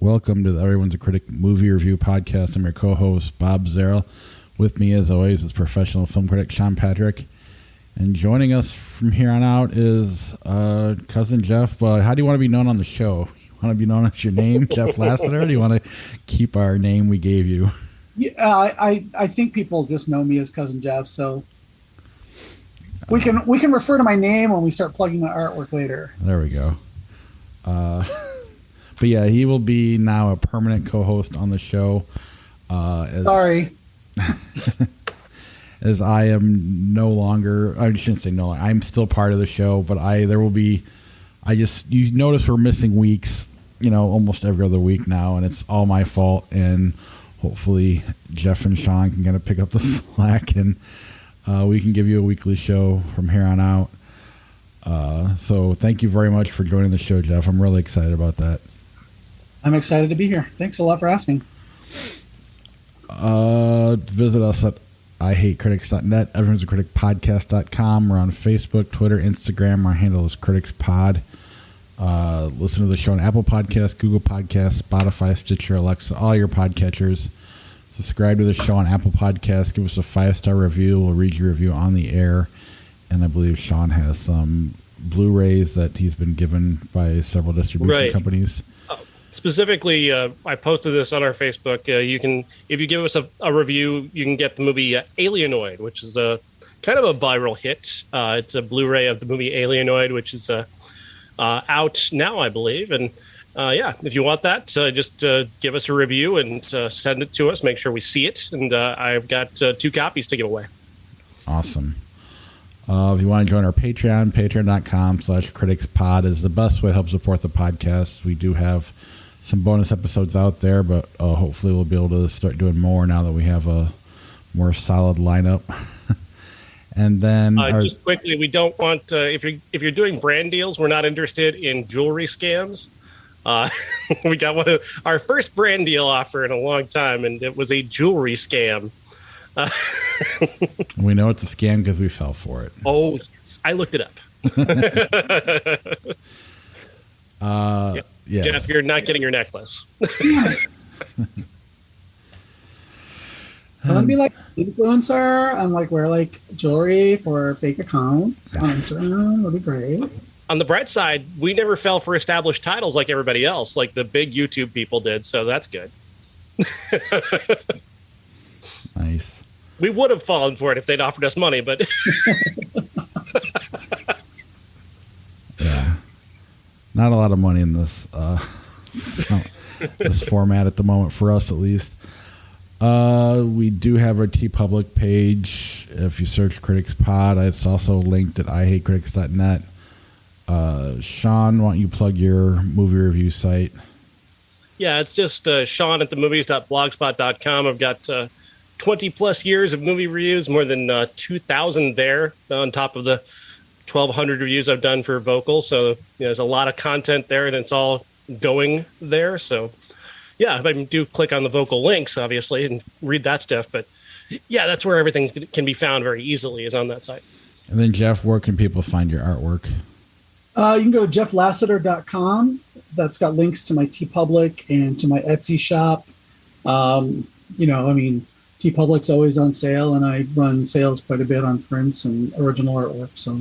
Welcome to the Everyone's a Critic movie review podcast. I'm your co-host, Bob Zarrell. With me, as always, is professional film critic Sean Patrick. And joining us from here on out is cousin Jeff. How do you want to be known on the show? You want to be known as your name, Jeff Lassiter? Or do you want to keep our name we gave you? Yeah, I think people just know me as cousin Jeff, so we can refer to my name when we start plugging my artwork later. There we go. But yeah, he will be now a permanent co-host on the show. Sorry. As I am no longer, I shouldn't say no longer, I'm still part of the show, but you notice we're missing weeks, almost every other week now, and it's all my fault, and hopefully Jeff and Sean can kind of pick up the slack, and we can give you a weekly show from here on out. So thank you very much for joining the show, Jeff. I'm really excited about that. I'm excited to be here. Thanks a lot for asking. Visit us at ihatecritics.net, everyone'sacriticpodcast.com. We're on Facebook, Twitter, Instagram. Our handle is CriticsPod. Listen to the show on Apple Podcasts, Google Podcasts, Spotify, Stitcher, Alexa, all your podcatchers. Subscribe to the show on Apple Podcasts. Give us a 5-star review. We'll read your review on the air. And I believe Sean has some Blu-rays that he's been given by several distribution companies. Specifically, I posted this on our Facebook. You can, if you give us a review, you can get the movie Alienoid, which is a kind of a viral hit. It's a Blu-ray of the movie Alienoid, which is out now, I believe. And if you want that, just give us a review and send it to us. Make sure we see it. And I've got 2 copies to give away. Awesome. If you want to join our Patreon, patreon.com/criticspod is the best way to help support the podcast. We do have some bonus episodes out there, but hopefully we'll be able to start doing more now that we have a more solid lineup. And then just quickly, we don't want if you're doing brand deals, we're not interested in jewelry scams. We got one of our first brand deal offer in a long time, and it was a jewelry scam. We know it's a scam because we fell for it. Oh, yes. I looked it up. Yes. Jeff, you're not getting your necklace. I want to be like an influencer and wear jewelry for fake accounts on Instagram. That'd be great. On the bright side, we never fell for established titles like everybody else, like the big YouTube people did. So that's good. Nice. We would have fallen for it if they'd offered us money, but yeah, not a lot of money in this this format at the moment for us, at least. We do have our TeePublic page. If you search Critics Pod, it's also linked at ihatecritics.net. Sean, why don't you plug your movie review site? Yeah, it's just Sean at themovies.blogspot.com. I've got 20 plus years of movie reviews, more than 2,000 there on top of the 1,200 reviews I've done for Vocal. So there's a lot of content there, and it's all going there. So yeah, I do click on the Vocal links, obviously, and read that stuff. But yeah, that's where everything can be found very easily, is on that site. And then Jeff, where can people find your artwork? You can go to jefflassiter.com. That's got links to my TeePublic and to my Etsy shop. TeePublic's always on sale, and I run sales quite a bit on prints and original artwork. So,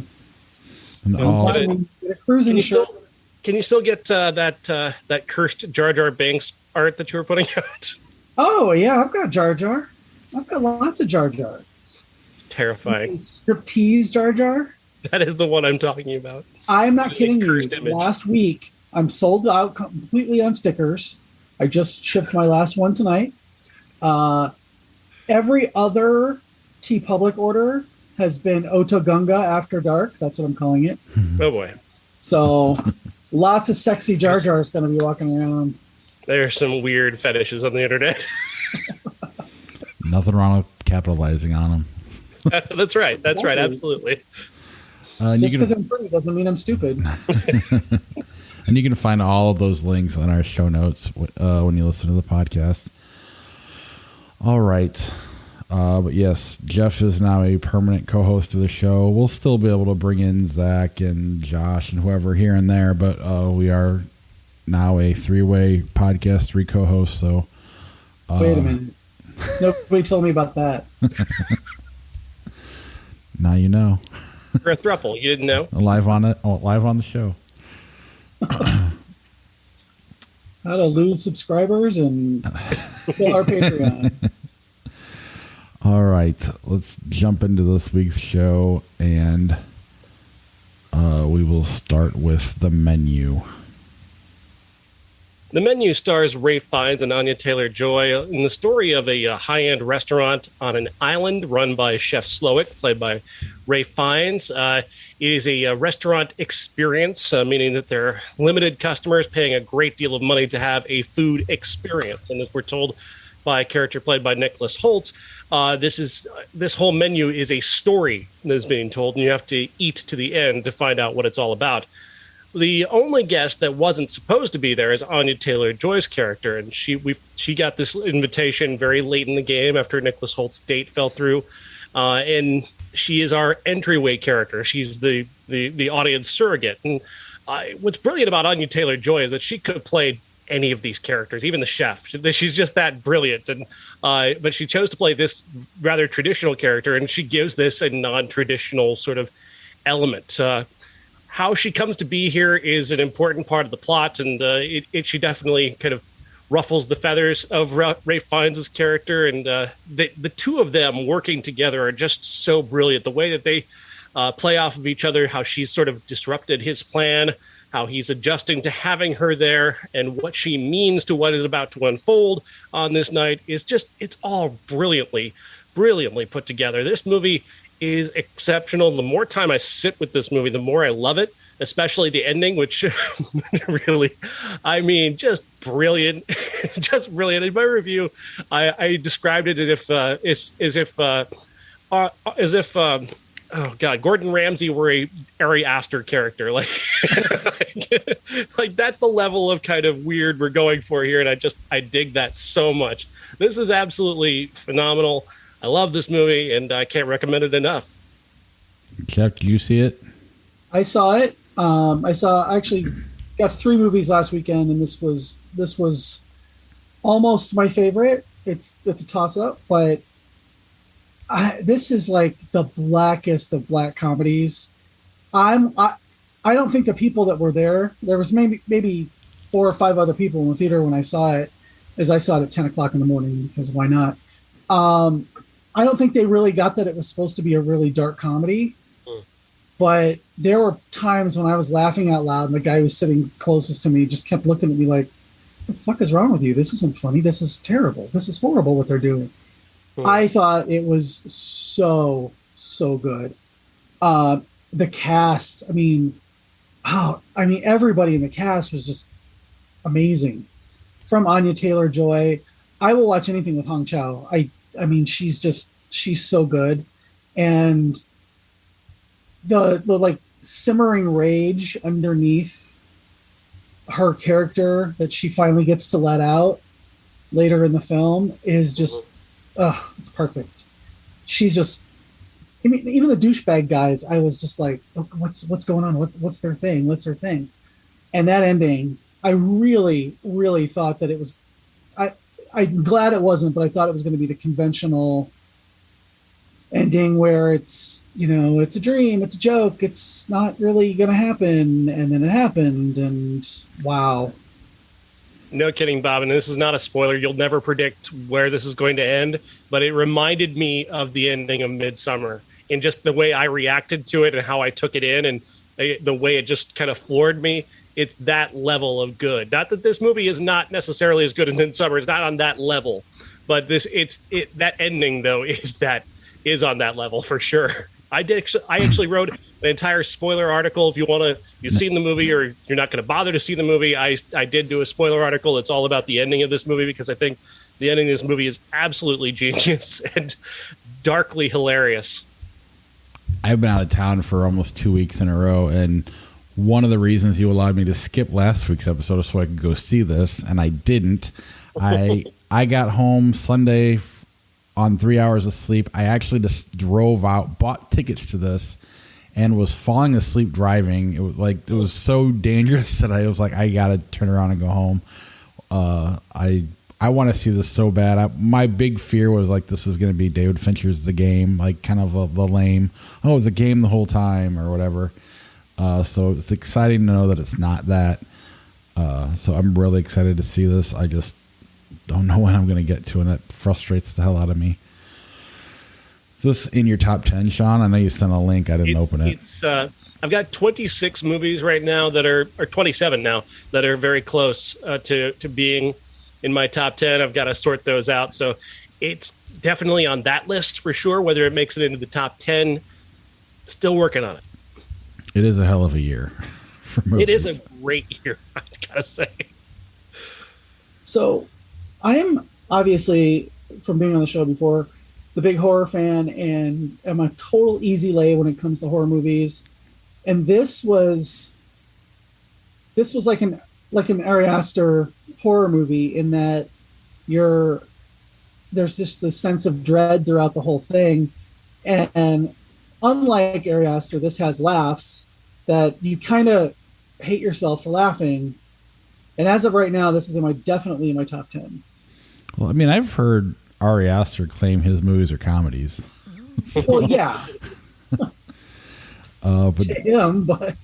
can you still get that cursed Jar Jar Binks art that you were putting out? Oh yeah, I've got Jar Jar. I've got lots of Jar Jar. It's terrifying. Striptease Jar Jar. That is the one I'm talking about. I'm not kidding you. Last week, I'm sold out completely on stickers. I just shipped my last one tonight. Every other TeePublic order has been Otogunga After Dark. That's what I'm calling it. Oh, boy. So lots of sexy Jar Jars going to be walking around. There's some weird fetishes on the internet. Nothing wrong with capitalizing on them. That's right. That's right. Absolutely. Just because I'm pretty doesn't mean I'm stupid. And you can find all of those links on our show notes when you listen to the podcast. All right. But yes, Jeff is now a permanent co-host of the show. We'll still be able to bring in Zach and Josh and whoever here and there, but we are now a 3-way podcast, 3 co-hosts. So wait a minute. Nobody told me about that. Now you know. You're a throuple. You didn't know? Live on the show. How to lose subscribers and fill our Patreon. All right, let's jump into this week's show, and we will start with the menu. The menu stars Ralph Fiennes and Anya Taylor-Joy in the story of a high-end restaurant on an island run by Chef Slowick, played by Ralph Fiennes. It is a restaurant experience, meaning that they're limited customers paying a great deal of money to have a food experience. And as we're told by a character played by Nicholas Hoult, this whole menu is a story that is being told, and you have to eat to the end to find out what it's all about. The only guest that wasn't supposed to be there is Anya Taylor-Joy's character, and she got this invitation very late in the game after Nicholas Holt's date fell through, and she is our entryway character. She's the audience surrogate, and what's brilliant about Anya Taylor-Joy is that she could have played any of these characters, even the chef. She's just that brilliant, and but she chose to play this rather traditional character, and she gives this a non-traditional sort of element. How she comes to be here is an important part of the plot, and she definitely kind of ruffles the feathers of Ralph Fiennes' character, and the two of them working together are just so brilliant. The way that they play off of each other, how she's sort of disrupted his plan, how he's adjusting to having her there, and what she means to what is about to unfold on this night is just, it's all brilliantly put together. This movie is exceptional. The more time I sit with this movie, the more I love it, especially the ending, which really, I mean, just brilliant. Just brilliant. In my review, I described it as if oh God, Gordon Ramsay were a Ari Aster character. Like that's the level of kind of weird we're going for here, and I dig that so much. This is absolutely phenomenal. I love this movie, and I can't recommend it enough. Jeff, did you see it? I saw it. I actually got 3 movies last weekend, and this was almost my favorite. It's a toss-up, but this is like the blackest of black comedies. I don't think the people that were there was maybe 4 or 5 other people in the theater when I saw it, as I saw it at 10 o'clock in the morning, because why not? I don't think they really got that it was supposed to be a really dark comedy, but there were times when I was laughing out loud, and the guy who was sitting closest to me just kept looking at me like, what the fuck is wrong with you? This isn't funny. This is terrible. This is horrible what they're doing. I thought it was so good. The cast, I mean, everybody in the cast was just amazing. From Anya Taylor-Joy, I will watch anything with Hong Chow. I mean, she's so good. And the like simmering rage underneath her character that she finally gets to let out later in the film is just, it's perfect. She's just, I mean, even the douchebag guys, I was just like, oh, what's going on? What's their thing? What's their thing? And that ending, I really, really thought that it was, I'm glad it wasn't, but I thought it was going to be the conventional ending where it's, it's a dream, it's a joke, it's not really going to happen, and then it happened, and wow. No kidding, Bob, and this is not a spoiler. You'll never predict where this is going to end, but it reminded me of the ending of Midsummer, in just the way I reacted to it and how I took it in, and the way it just kind of floored me. It's that level of good. Not that this movie is not necessarily as good as Midsummer. It's not on that level, but that ending though is on that level for sure. I actually wrote an entire spoiler article. If you've seen the movie or you're not going to bother to see the movie, I did do a spoiler article. It's all about the ending of this movie, because I think the ending of this movie is absolutely genius and darkly hilarious. I've been out of town for almost 2 weeks in a row, and one of the reasons you allowed me to skip last week's episode is so I could go see this, and I didn't. I got home Sunday on 3 hours of sleep. I actually just drove out, bought tickets to this, and was falling asleep driving. It was so dangerous that I was like, I gotta turn around and go home. I want to see this so bad. My big fear was like this was going to be David Fincher's The Game, like kind of the lame, the game the whole time or whatever. So it's exciting to know that it's not that. So I'm really excited to see this. I just don't know when I'm going to get to, and that frustrates the hell out of me. Is this in your top 10, Sean? I know you sent a link. I didn't open it. I've got 26 movies right now or 27 now, that are very close to being in my top 10. I've got to sort those out. So it's definitely on that list for sure. Whether it makes it into the top 10, still working on it. It is a hell of a year for movies. It is a great year, I gotta say. So I am obviously, from being on the show before, the big horror fan, and I'm a total easy lay when it comes to horror movies. And this was like an Ari Aster horror movie, in that there's just this sense of dread throughout the whole thing. And unlike Ari Aster, this has laughs that you kind of hate yourself for laughing. And as of right now, this is definitely in my top 10. Well, I mean, I've heard Ari Aster claim his movies are comedies. Well, yeah. But to him, but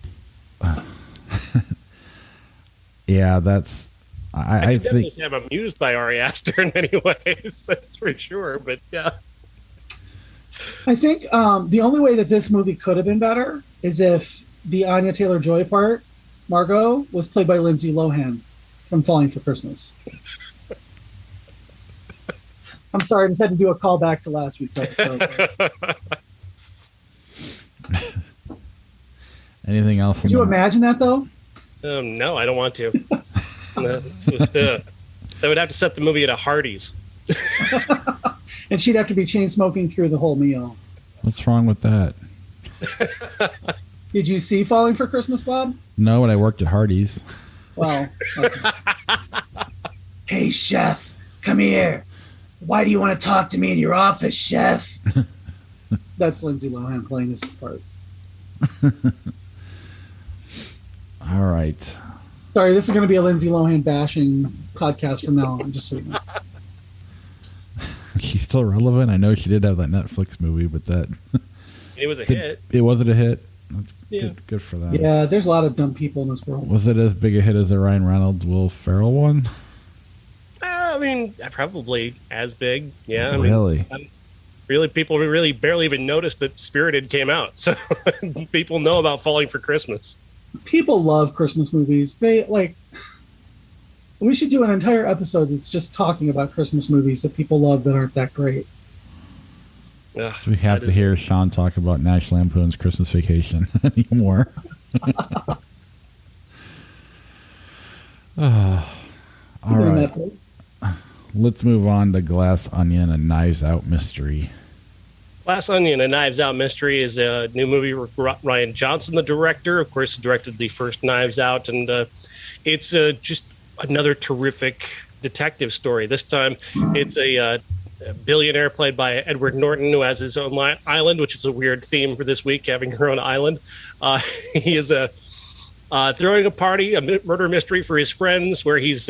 yeah, that's I think I'm amused by Ari Aster in many ways. That's for sure. But yeah, I think the only way that this movie could have been better is if the Anya Taylor-Joy part, Margot, was played by Lindsay Lohan from Falling for Christmas. I'm sorry, I just had to do a callback to last week's episode. Anything else? Can you imagine that, though? No, I don't want to. That would have to set the movie at a Hardee's. And she'd have to be chain smoking through the whole meal. What's wrong with that? Did you see Falling for Christmas, Bob? No, when I worked at Hardee's. Well, okay. Hey, chef, come here. Why do you want to talk to me in your office, chef? That's Lindsay Lohan playing this part. All right. Sorry, this is going to be a Lindsay Lohan bashing podcast from now on, just so you know. She's still relevant. I know she did have that Netflix movie, but it was a hit. It wasn't a hit. That's Yeah. good for them. Yeah, there's a lot of dumb people in this world. Was it as big a hit as the Ryan Reynolds, Will Ferrell one? I mean, probably as big. Yeah. I Really? Mean, people really barely even noticed that Spirited came out. So people know about Falling for Christmas. People love Christmas movies. We should do an entire episode that's just talking about Christmas movies that people love that aren't that great. Ugh, We have to hear Sean talk about National Lampoon's Christmas Vacation anymore. All right. Let's move on to Glass Onion, a Knives Out mystery. Glass Onion, a Knives Out mystery, is a new movie with Rian Johnson, the director. Of course, directed the first Knives Out, and it's just another terrific detective story. This time, it's a billionaire played by Edward Norton, who has his own island, which is a weird theme for this week, having her own island. He is throwing a party, a murder mystery for his friends, where he's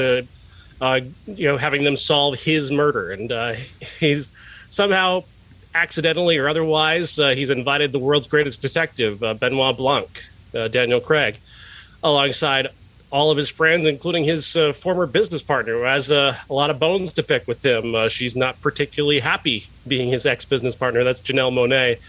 having them solve his murder, and he's somehow, accidentally or otherwise, he's invited the world's greatest detective, Benoit Blanc, Daniel Craig, alongside all of his friends, including his former business partner, who has a lot of bones to pick with him. She's not particularly happy being his ex-business partner. That's Janelle Monáe.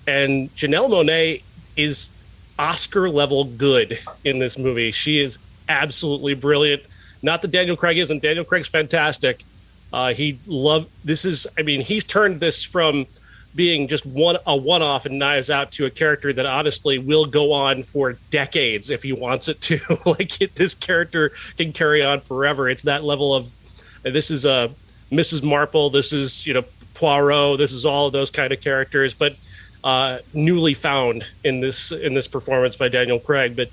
And Janelle Monáe is Oscar-level good in this movie. She is absolutely brilliant. Not that Daniel Craig isn't. Daniel Craig's fantastic. He's turned this from being just a one-off in Knives Out to a character that honestly will go on for decades if he wants it to. This character can carry on forever. It's that level of, this is Mrs. Marple, this is Poirot, this is all of those kind of characters, but newly found in this performance by Daniel Craig. But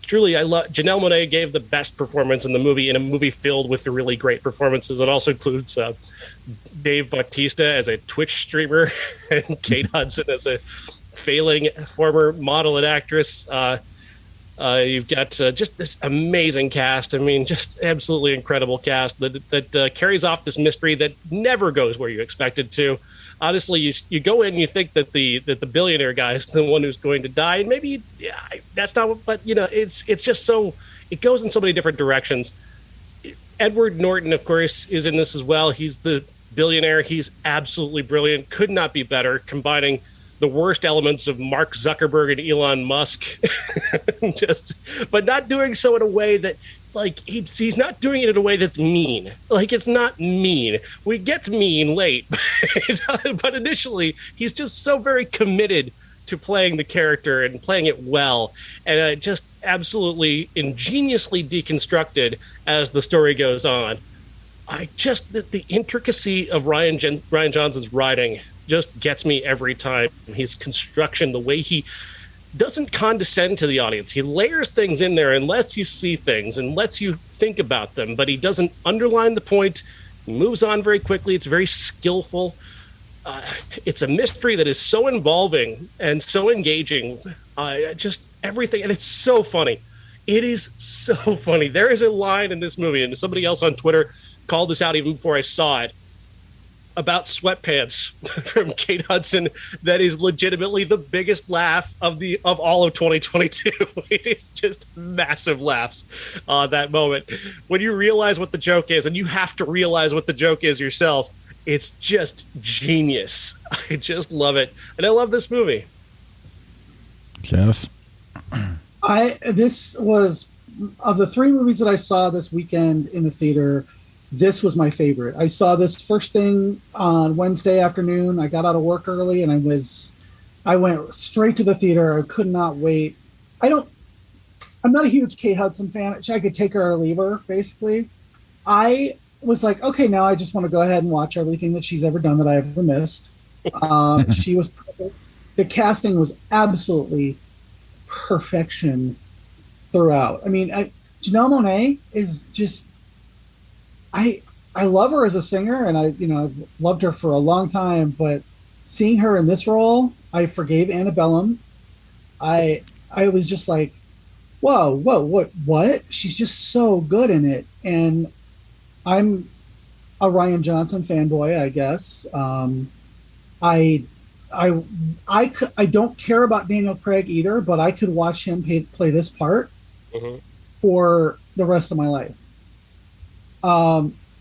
truly, I love Janelle Monáe gave the best performance in the movie, in a movie filled with really great performances. It also includes Dave Bautista as a Twitch streamer and Kate Hudson as a failing former model and actress. You've got just this amazing cast. I mean, just absolutely incredible cast that carries off this mystery that never goes where you expect it to. Honestly, you go in and you think that the billionaire guy is the one who's going to die, and maybe that's not. But it's just so, it goes in so many different directions. Edward Norton, of course, is in this as well. He's the billionaire. He's absolutely brilliant. Could not be better, combining the worst elements of Mark Zuckerberg and Elon Musk, but not doing so in a way that, like, he's not doing it in a way that's mean. Like, it's not mean. We get mean late, but initially he's just so very committed to playing the character and playing it well, and just absolutely ingeniously deconstructed as the story goes on. The intricacy of Rian Johnson's writing just gets me every time. His construction, the way he doesn't condescend to the audience. He layers things in there and lets you see things and lets you think about them, but he doesn't underline the point. He moves on very quickly. It's very skillful. It's a mystery that is so involving and so engaging. Just everything. And it's so funny. It is so funny. There is a line in this movie, and somebody else on Twitter called this out even before I saw it, about sweatpants from Kate Hudson, that is legitimately the biggest laugh of all of 2022. It is just massive laughs that moment. When you realize what the joke is, and you have to realize what the joke is yourself, it's just genius. I just love it. And I love this movie. Yes. This was, of the three movies that I saw this weekend in the theater, this was my favorite. I saw this first thing on Wednesday afternoon. I got out of work early and I went straight to the theater. I could not wait. I'm not a huge Kate Hudson fan. I could take her or leave her, basically. I was like, okay, now I just want to go ahead and watch everything that she's ever done that I ever missed. She was perfect. The casting was absolutely perfection throughout. I mean, Janelle Monáe is just, I love her as a singer, and I've loved her for a long time, but seeing her in this role, I forgave Antebellum. I was just like, whoa, what? She's just so good in it. And I'm a Rian Johnson fanboy, I guess. I don't care about Daniel Craig either, but I could watch him play this part for the rest of my life.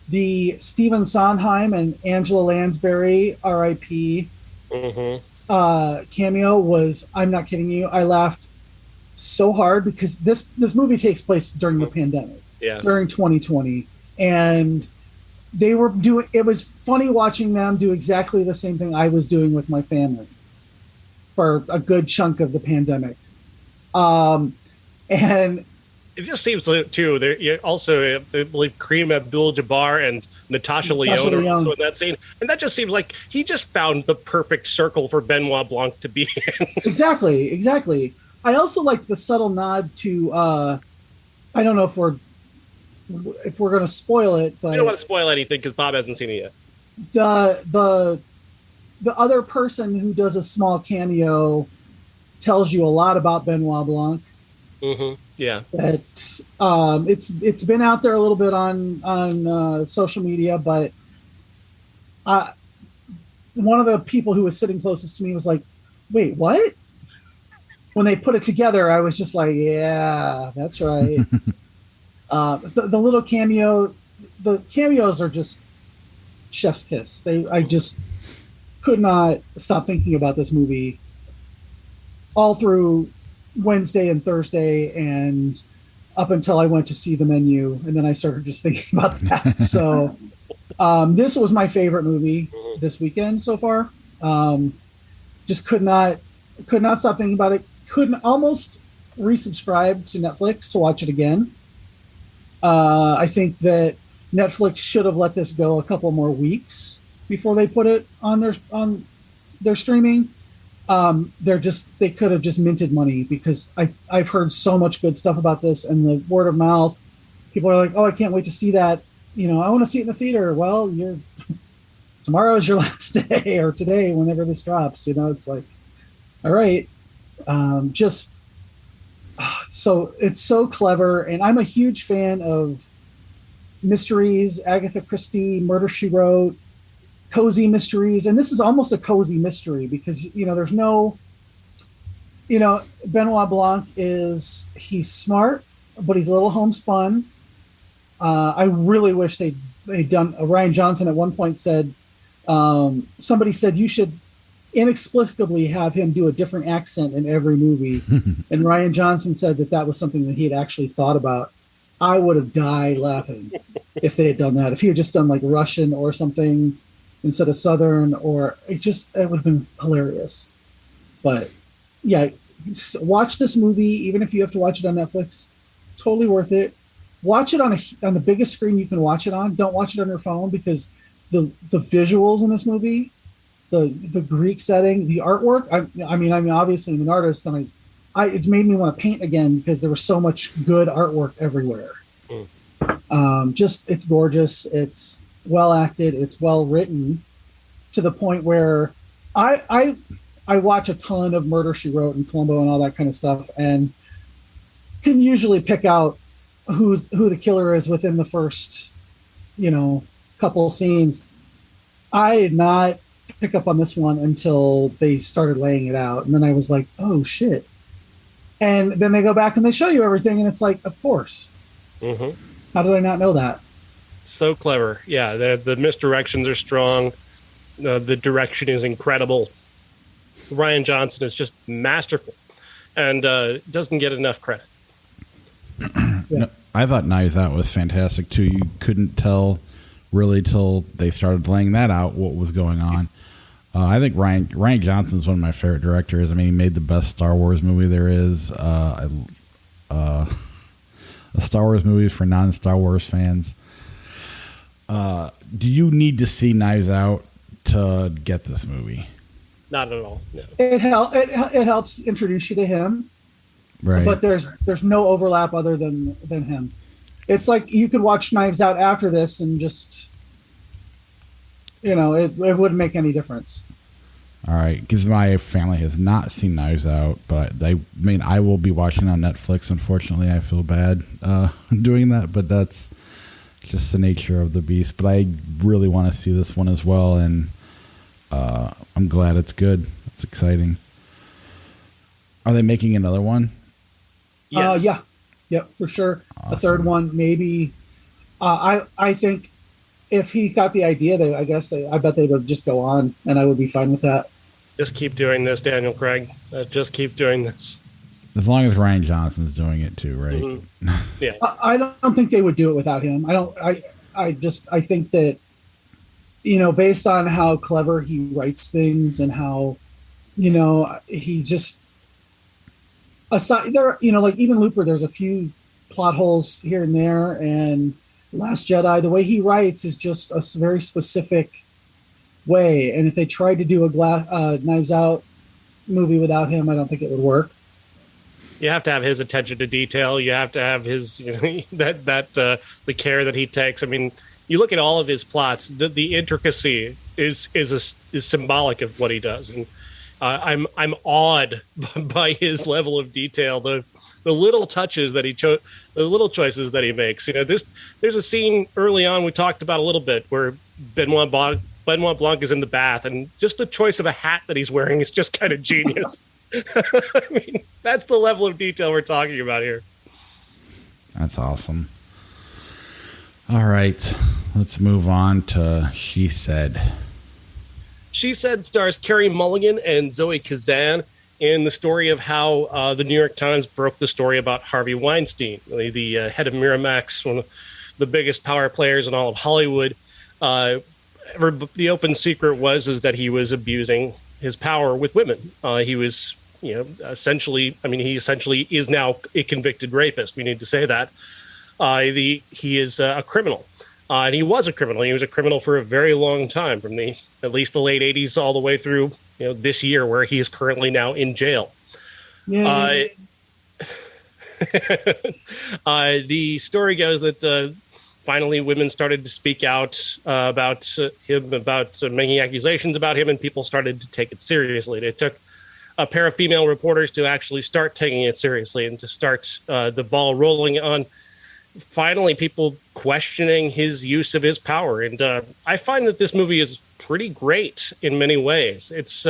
The Stephen Sondheim and Angela Lansbury, R.I.P. Cameo was, I'm not kidding you, I laughed so hard because this movie takes place during the pandemic, during 2020, and they were doing, it was funny watching them do exactly the same thing I was doing with my family for a good chunk of the pandemic. And it just seems too, there also, I believe Kareem Abdul-Jabbar and Natasha Lyonne are also in that scene, and that just seems like he just found the perfect circle for Benoit Blanc to be in. Exactly. I also liked the subtle nod to, I don't know if we're going to spoil it, but I don't want to spoil anything because Bob hasn't seen it yet. The other person who does a small cameo tells you a lot about Benoit Blanc. Yeah. That it's been out there a little bit on social media, but one of the people who was sitting closest to me was like, "Wait, what?" When they put it together, I was just like, "Yeah, that's right." The little cameo, the cameos are just chef's kiss. I just could not stop thinking about this movie all through Wednesday and Thursday and up until I went to see the menu, and then I started just thinking about that. So this was my favorite movie this weekend so far. Just could not stop thinking about it. Couldn't almost resubscribe to Netflix to watch it again. I think that Netflix should have let this go a couple more weeks before they put it on their streaming. They could have just minted money, because I've heard so much good stuff about this, and the word of mouth, people are like, "Oh, I can't wait to see that. I want to see it in the theater." Well, tomorrow is your last day, or today, whenever this drops. It's like, All right. Just so it's so clever, and I'm a huge fan of mysteries, Agatha Christie, Murder She Wrote, cozy mysteries, and this is almost a cozy mystery because there's no, Benoit Blanc he's smart, but he's a little homespun. I really wish they'd done. Ryan Johnson at one point said, somebody said you should inexplicably have him do a different accent in every movie, and Ryan Johnson said that was something that he had actually thought about. I would have died laughing if they had done that. If he had just done like Russian or something instead of Southern, or it would have been hilarious. But yeah, watch this movie, even if you have to watch it on Netflix. Totally worth it. Watch it on the biggest screen you can watch it on. Don't watch it on your phone because the visuals in this movie, the Greek setting, the artwork. I mean, obviously I'm an artist, and it made me want to paint again because there was so much good artwork everywhere. It's gorgeous. It's well acted. It's well written to the point where I watch a ton of Murder She Wrote and Columbo and all that kind of stuff, and can usually pick out who the killer is within the first, couple of scenes. I did not pick up on this one until they started laying it out, and then I was like, oh shit. And then they go back and they show you everything, and it's like, of course. Mm-hmm. How did I not know that? So clever. Yeah, the misdirections are strong. The direction is incredible. Ryan Johnson is just masterful and doesn't get enough credit. Yeah. I thought Knives Out was fantastic, too. You couldn't tell really till they started laying that out what was going on. I think Ryan Johnson is one of my favorite directors. I mean, he made the best Star Wars movie there is. A Star Wars movie for non-Star Wars fans. Do you need to see Knives Out to get this movie? Not at all. No. It helps introduce you to him, right? But there's no overlap other than him. It's like you could watch Knives Out after this and just, it wouldn't make any difference. All right, because my family has not seen Knives Out, but I will be watching on Netflix. Unfortunately, I feel bad doing that, but that's just the nature of the beast. But I really want to see this one as well, and I'm glad it's good. It's exciting. Are they making another one? Yes. Yeah, for sure. Awesome. A third one, maybe. I think if he got the idea, I bet they would just go on, and I would be fine with that. Just keep doing this, Daniel Craig. Just keep doing this. As long as Ryan Johnson's doing it too, right? Mm-hmm. Yeah. I don't think they would do it without him. I think that, based on how clever he writes things and how, he just, aside there, like even Looper, there's a few plot holes here and there, and Last Jedi, the way he writes is just a very specific way. And if they tried to do a Knives Out movie without him, I don't think it would work. You have to have his attention to detail. You have to have his, the care that he takes. I mean, you look at all of his plots. The intricacy is symbolic of what he does, and I'm awed by his level of detail. The little touches that the little choices that he makes. There's a scene early on we talked about a little bit where Benoit Blanc is in the bath, and just the choice of a hat that he's wearing is just kind of genius. I mean, that's the level of detail we're talking about here. That's awesome. All right, let's move on to She Said. She Said stars Carey Mulligan and Zoe Kazan in the story of how the New York Times broke the story about Harvey Weinstein, the head of Miramax, one of the biggest power players in all of Hollywood. The open secret is that he was abusing his power with women. He was, essentially is now a convicted rapist. We need to say that. He is a criminal. And he was a criminal. He was a criminal for a very long time, from at least the late 80s all the way through this year, where he is currently now in jail. Yeah. The story goes that finally women started to speak out about him, about making accusations about him, and people started to take it seriously. It took a pair of female reporters to actually start taking it seriously and to start the ball rolling on finally people questioning his use of his power. And I find that this movie is pretty great in many ways. It's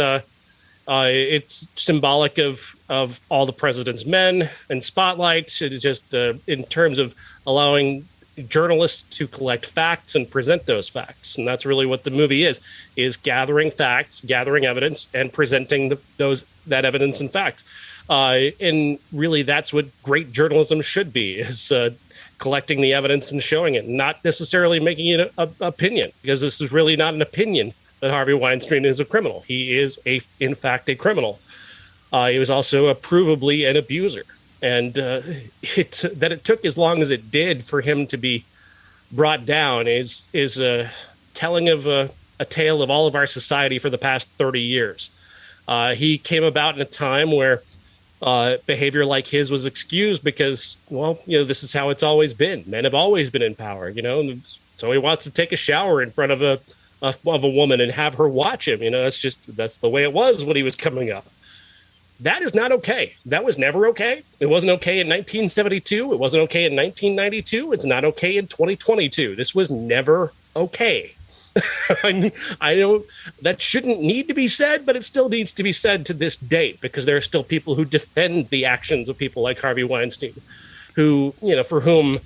symbolic of all the president's men and spotlight. It is just in terms of allowing journalists to collect facts and present those facts. And that's really what the movie is gathering facts, gathering evidence, and presenting that evidence and facts. And really that's what great journalism should be, is collecting the evidence and showing it, not necessarily making it an opinion, because this is really not an opinion that Harvey Weinstein is a criminal. He is in fact a criminal. He was also provably an abuser. And that it took as long as it did for him to be brought down is a telling of a tale of all of our society for the past 30 years. He came about in a time where behavior like his was excused because, well, this is how it's always been. Men have always been in power, so he wants to take a shower in front of a woman and have her watch him. That's the way it was when he was coming up. That is not okay. That was never okay. It wasn't okay in 1972. It wasn't okay in 1992. It's not okay in 2022. This was never okay. I know that shouldn't need to be said, but it still needs to be said to this date, because there are still people who defend the actions of people like Harvey Weinstein, who, for whom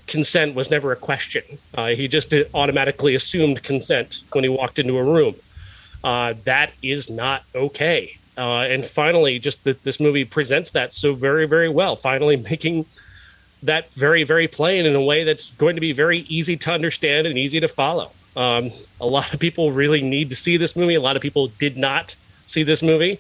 consent was never a question. He just automatically assumed consent when he walked into a room. That is not okay. And finally, just that this movie presents that so very, very well, finally making that very, very plain in a way that's going to be very easy to understand and easy to follow. A lot of people really need to see this movie. A lot of people did not see this movie,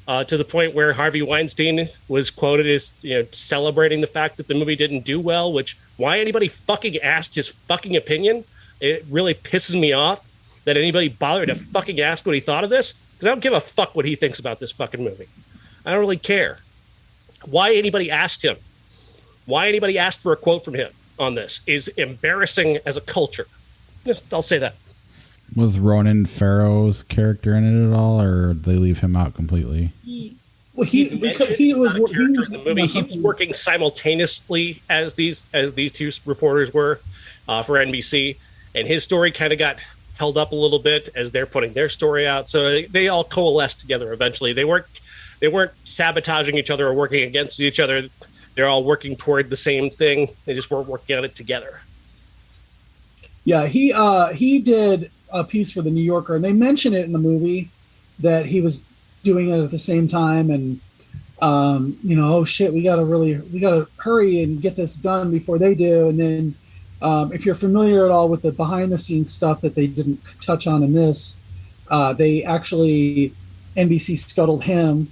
to the point where Harvey Weinstein was quoted as celebrating the fact that the movie didn't do well, which, why anybody fucking asked his fucking opinion, it really pisses me off that anybody bothered to fucking ask what he thought of this. I don't give a fuck what he thinks about this fucking movie. I don't really care. Why anybody asked him, why anybody asked for a quote from him on this is embarrassing as a culture. I'll say that. Was Ronan Farrow's character in it at all, or did they leave him out completely? He was working simultaneously as these two reporters were for NBC, and his story kind of got held up a little bit as they're putting their story out. So they all coalesced together eventually. They weren't sabotaging each other or working against each other. They're all working toward the same thing. They just weren't working on it together. Yeah, he did a piece for the New Yorker, and they mention it in the movie that he was doing it at the same time, and oh shit, we gotta hurry and get this done before they do. And then if you're familiar at all with the behind the scenes stuff that they didn't touch on in this, they actually, NBC scuttled him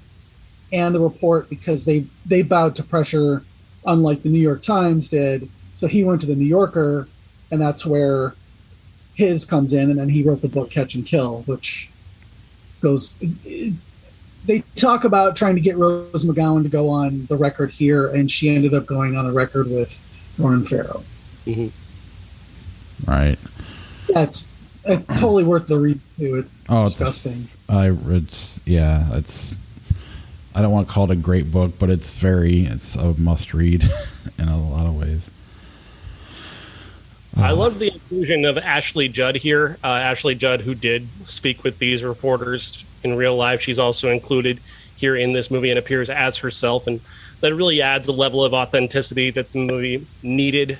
and the report because they bowed to pressure, unlike the New York Times did. So he went to the New Yorker, and that's where his comes in. And then he wrote the book Catch and Kill, which goes, they talk about trying to get Rose McGowan to go on the record here, and she ended up going on the record with Ronan Farrow. Mm-hmm. Right. Yeah, it's totally worth the read too. It's disgusting. I don't want to call it a great book, but it's a must read in a lot of ways. I love the inclusion of Ashley Judd here. Ashley Judd, who did speak with these reporters in real life, she's also included here in this movie and appears as herself, and that really adds a level of authenticity that the movie needed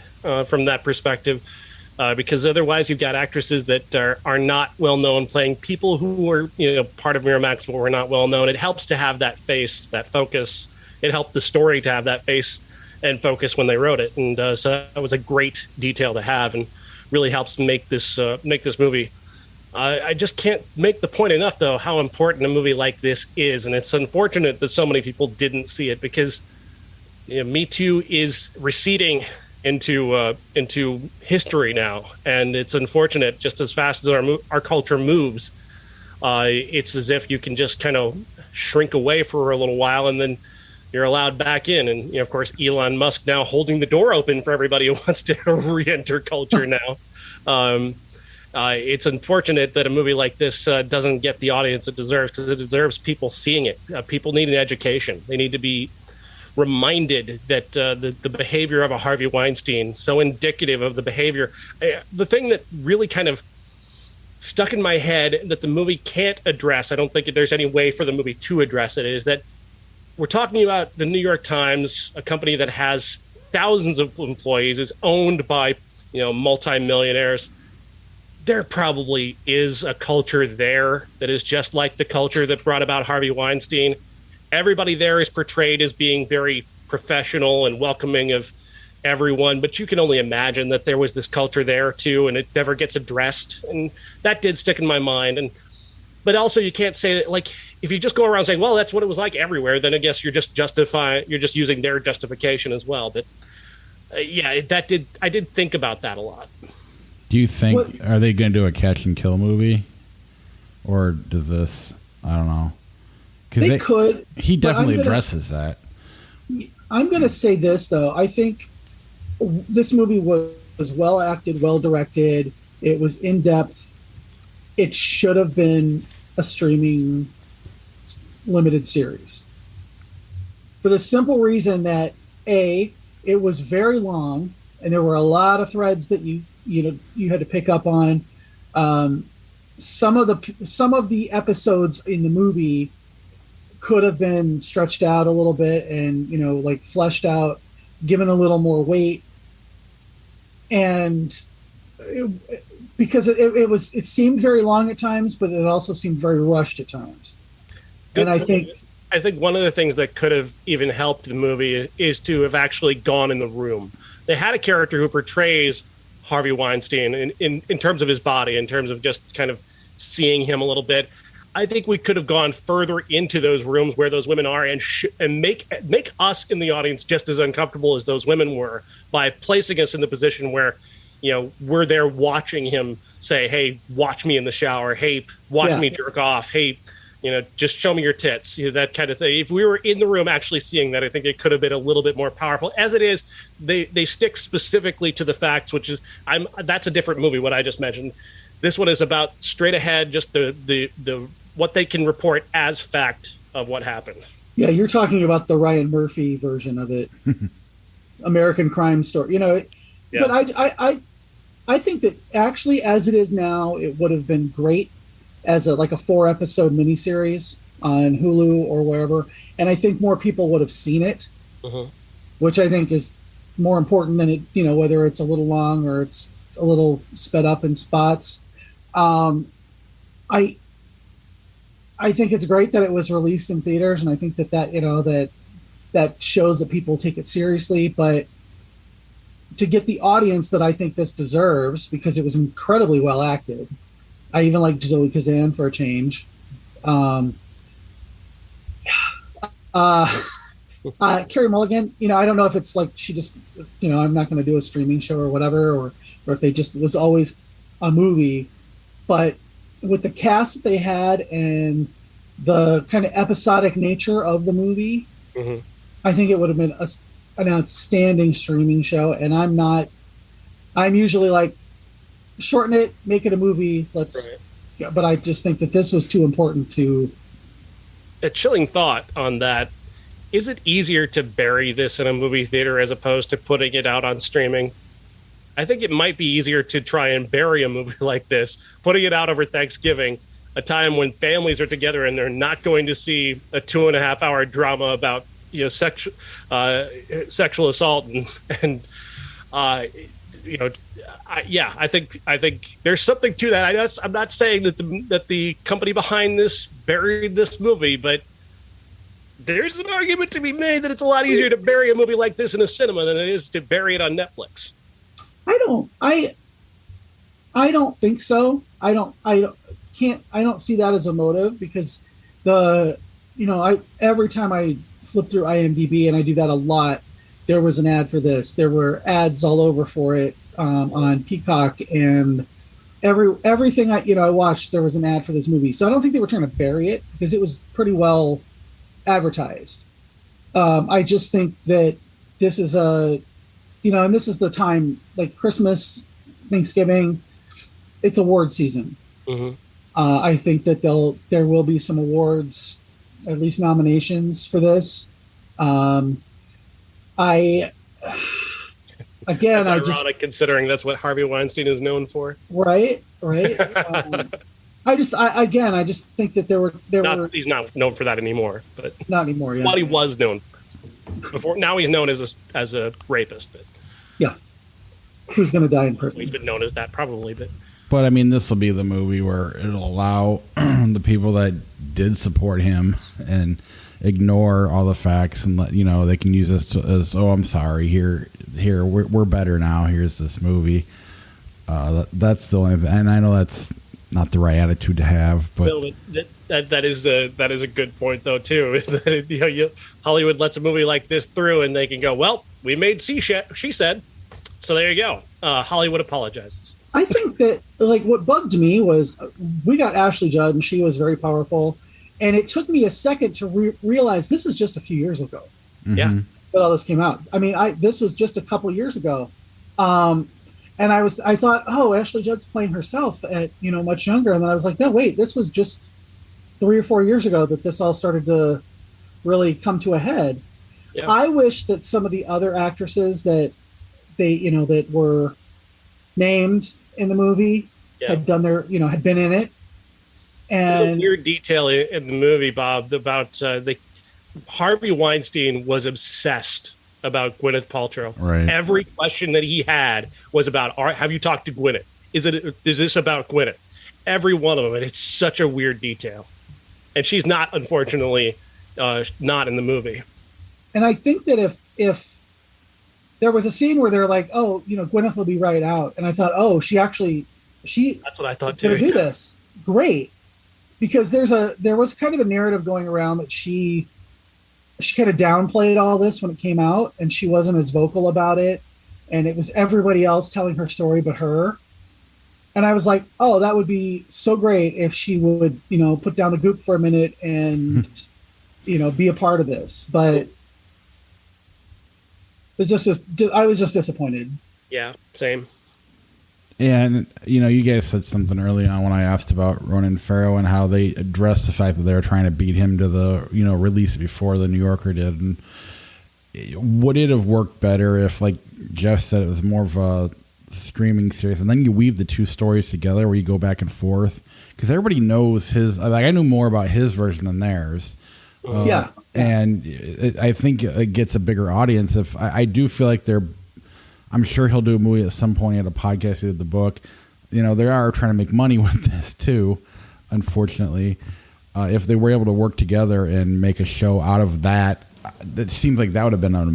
from that perspective. Because otherwise you've got actresses that are not well known playing people who are part of Miramax but were not well known. It helps to have that face, that focus. It helped the story to have that face and focus when they wrote it, and so that was a great detail to have, and really helps make this movie. I just can't make the point enough, though, how important a movie like this is, and it's unfortunate that so many people didn't see it, because Me Too is receding into history now, and it's unfortunate. Just as fast as our culture moves, it's as if you can just kind of shrink away for a little while, and then you're allowed back in. And of course, Elon Musk now holding the door open for everybody who wants to re-enter culture now. It's unfortunate that a movie like this doesn't get the audience it deserves, because it deserves people seeing it. People need an education. They need to be reminded that the behavior of a Harvey Weinstein, so indicative of the behavior. The thing that really kind of stuck in my head that the movie can't address, I don't think there's any way for the movie to address it, is that we're talking about the New York Times, a company that has thousands of employees, is owned by, multimillionaires. There probably is a culture there that is just like the culture that brought about Harvey Weinstein. Everybody there is portrayed as being very professional and welcoming of everyone, but you can only imagine that there was this culture there too, and it never gets addressed. And that did stick in my mind. But also, you can't say that, like, if you just go around saying, well, that's what it was like everywhere, then I guess you're just using their justification as well. But I did think about that a lot. Do you think, are they going to do a catch and kill movie? Or does this, I don't know. They could. He definitely addresses that. I'm going to say this, though. I think this movie was well acted, well directed. It was in depth. It should have been a streaming limited series. For the simple reason that, A, it was very long, and there were a lot of threads that you had to pick up on. Some of the episodes in the movie could have been stretched out a little bit and, fleshed out, given a little more weight. And because it seemed very long at times, but it also seemed very rushed at times. Good. And I think one of the things that could have even helped the movie is to have actually gone in the room. They had a character who portrays Harvey Weinstein in terms of his body, in terms of just kind of seeing him a little bit. I think we could have gone further into those rooms where those women are and make us in the audience just as uncomfortable as those women were, by placing us in the position where, we're there watching him say, hey, watch me in the shower. Hey, watch me jerk off. Hey, just show me your tits, that kind of thing. If we were in the room actually seeing that, I think it could have been a little bit more powerful. As it is, they stick specifically to the facts, which is, that's a different movie, what I just mentioned. This one is about straight ahead, just the what they can report as fact of what happened. Yeah, you're talking about the Ryan Murphy version of it, American Crime Story. Yeah. But I think that actually, as it is now, it would have been great as a 4-episode miniseries on Hulu or wherever, and I think more people would have seen it, which I think is more important than it. Whether it's a little long or it's a little sped up in spots. I think it's great that it was released in theaters, and I think that shows that people take it seriously. But to get the audience that I think this deserves, because it was incredibly well acted. I even like Zoe Kazan for a change. Carey Mulligan, I don't know if it's like she just, I'm not going to do a streaming show or whatever, or if they just was always a movie. But with the cast that they had and the kind of episodic nature of the movie, I think it would have been an outstanding streaming show. And I'm usually like, shorten it, make it a movie. But I just think that this was too important to. A chilling thought on that. Is it easier to bury this in a movie theater as opposed to putting it out on streaming? I think it might be easier to try and bury a movie like this, putting it out over Thanksgiving, a time when families are together and they're not going to see a 2.5-hour drama about sexual assault I think there's something to that. I'm not saying that the company behind this buried this movie, but there's an argument to be made that it's a lot easier to bury a movie like this in a cinema than it is to bury it on Netflix. I don't think so. I don't see that as a motive, because every time I flip through IMDb, and I do that a lot, there was an ad for this. There were ads all over for it on Peacock, and everything I watched, there was an ad for this movie. So I don't think they were trying to bury it, because it was pretty well advertised. I just think that this is and this is the time, like Christmas, Thanksgiving, it's award season. Mm-hmm. I think that there will be some awards, at least nominations for this. I again, that's ironic considering that's what Harvey Weinstein is known for. Right. I just think that he's not known for that anymore, but not anymore. Yeah. What he was known for before. Now he's known as a rapist, but yeah, who's going to die in prison? He's been known as that probably, But I mean, this will be the movie where it'll allow the people that did support him and ignore all the facts and let they can use this as I'm sorry, here we're better now. Here's this movie. That's the only, and I know that's not the right attitude to have, but that is a good point though too. Hollywood lets a movie like this through, and they can go, well, we made she said, so there you go. Hollywood apologizes. I think that what bugged me was we got Ashley Judd, and she was very powerful, and it took me a second to realize this was just a few years ago. Mm-hmm. Yeah, that all this came out. I mean, this was just a couple years ago. And I thought, oh, Ashley Judd's playing herself at, much younger. And then I was like, no, wait, this was just 3 or 4 years ago that this all started to really come to a head. Yeah. I wish that some of the other actresses that that were named in the movie had done had been in it. And a weird detail in the movie, Bob, about Harvey Weinstein was obsessed about Gwyneth Paltrow. Right. Every question that he had was about, have you talked to Gwyneth? Is this about Gwyneth? Every one of them. And it's such a weird detail. And she's not, unfortunately, not in the movie. And I think that if there was a scene where they're like, oh, Gwyneth will be right out. And I thought, oh, she that's what I thought too. Going to do this. Great. Because there was kind of a narrative going around that she kind of downplayed all this when it came out, and she wasn't as vocal about it, and it was everybody else telling her story but her. And I was like, oh, that would be so great if she would, put down the goop for a minute and, be a part of this. But I was just disappointed. Yeah, same. And, you guys said something early on when I asked about Ronan Farrow and how they addressed the fact that they were trying to beat him to the, release before the New Yorker did. And would it have worked better if, like Jeff said, it was more of a streaming series, and then you weave the two stories together where you go back and forth? Because everybody knows his, I knew more about his version than theirs. Yeah. And I think it gets a bigger audience. If I do feel like I'm sure he'll do a movie at some point. He had a podcast, he did the book. They are trying to make money with this too, unfortunately. If they were able to work together and make a show out of that, it seems like that would have been an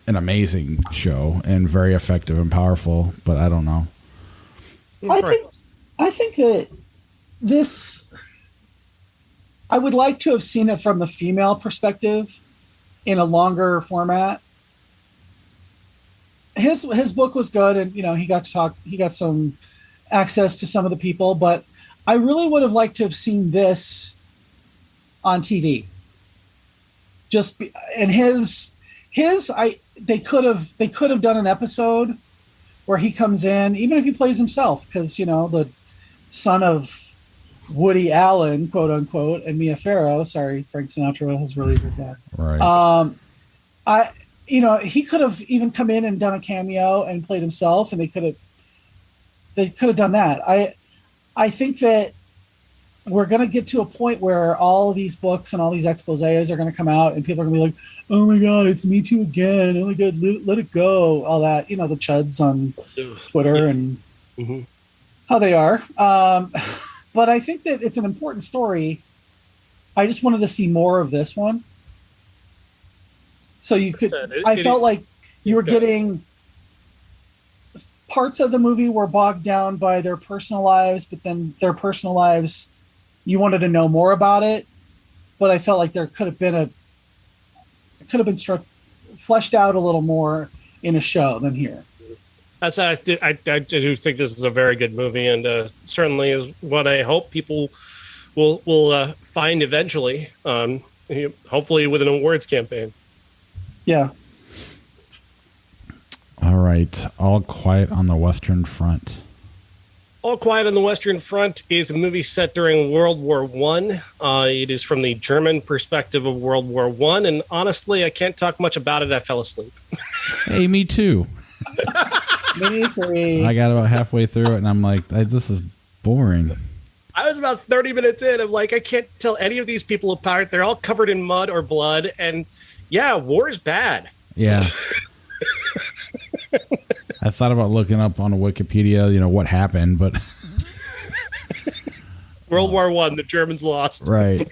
amazing show and very effective and powerful, but I don't know. I think that this, I would like to have seen it from the female perspective in a longer format. His book was good, and he got some access to some of the people, but I really would have liked to have seen this on TV. They could have done an episode where he comes in, even if he plays himself, because the son of Woody Allen, quote unquote, and Mia Farrow. Sorry, Frank Sinatra has released his dad. Right. He could have even come in and done a cameo and played himself, and they could have done that. I think that we're going to get to a point where all of these books and all these exposés are going to come out, and people are going to be like, oh my God, it's Me Too again. Oh my God, let it go. All that, the chuds on Twitter and how they are. But I think that it's an important story. I just wanted to see more of this one. So I felt like you were getting parts of the movie were bogged down by their personal lives, but then their personal lives, you wanted to know more about it. But I felt like there could have been fleshed out a little more in a show than here. I do think this is a very good movie, and certainly is what I hope people will find eventually. Hopefully with an awards campaign. Yeah. All right. All Quiet on the Western Front. All Quiet on the Western Front is a movie set during World War One. It is from the German perspective of World War One, and honestly, I can't talk much about it. I fell asleep. Hey, me too. Me three. I got about halfway through it, and I'm like, this is boring. I was about 30 minutes in. I'm like, I can't tell any of these people apart. They're all covered in mud or blood, and yeah, war's bad. Yeah. I thought about looking up on a Wikipedia, what happened, but World War One, the Germans lost. Right.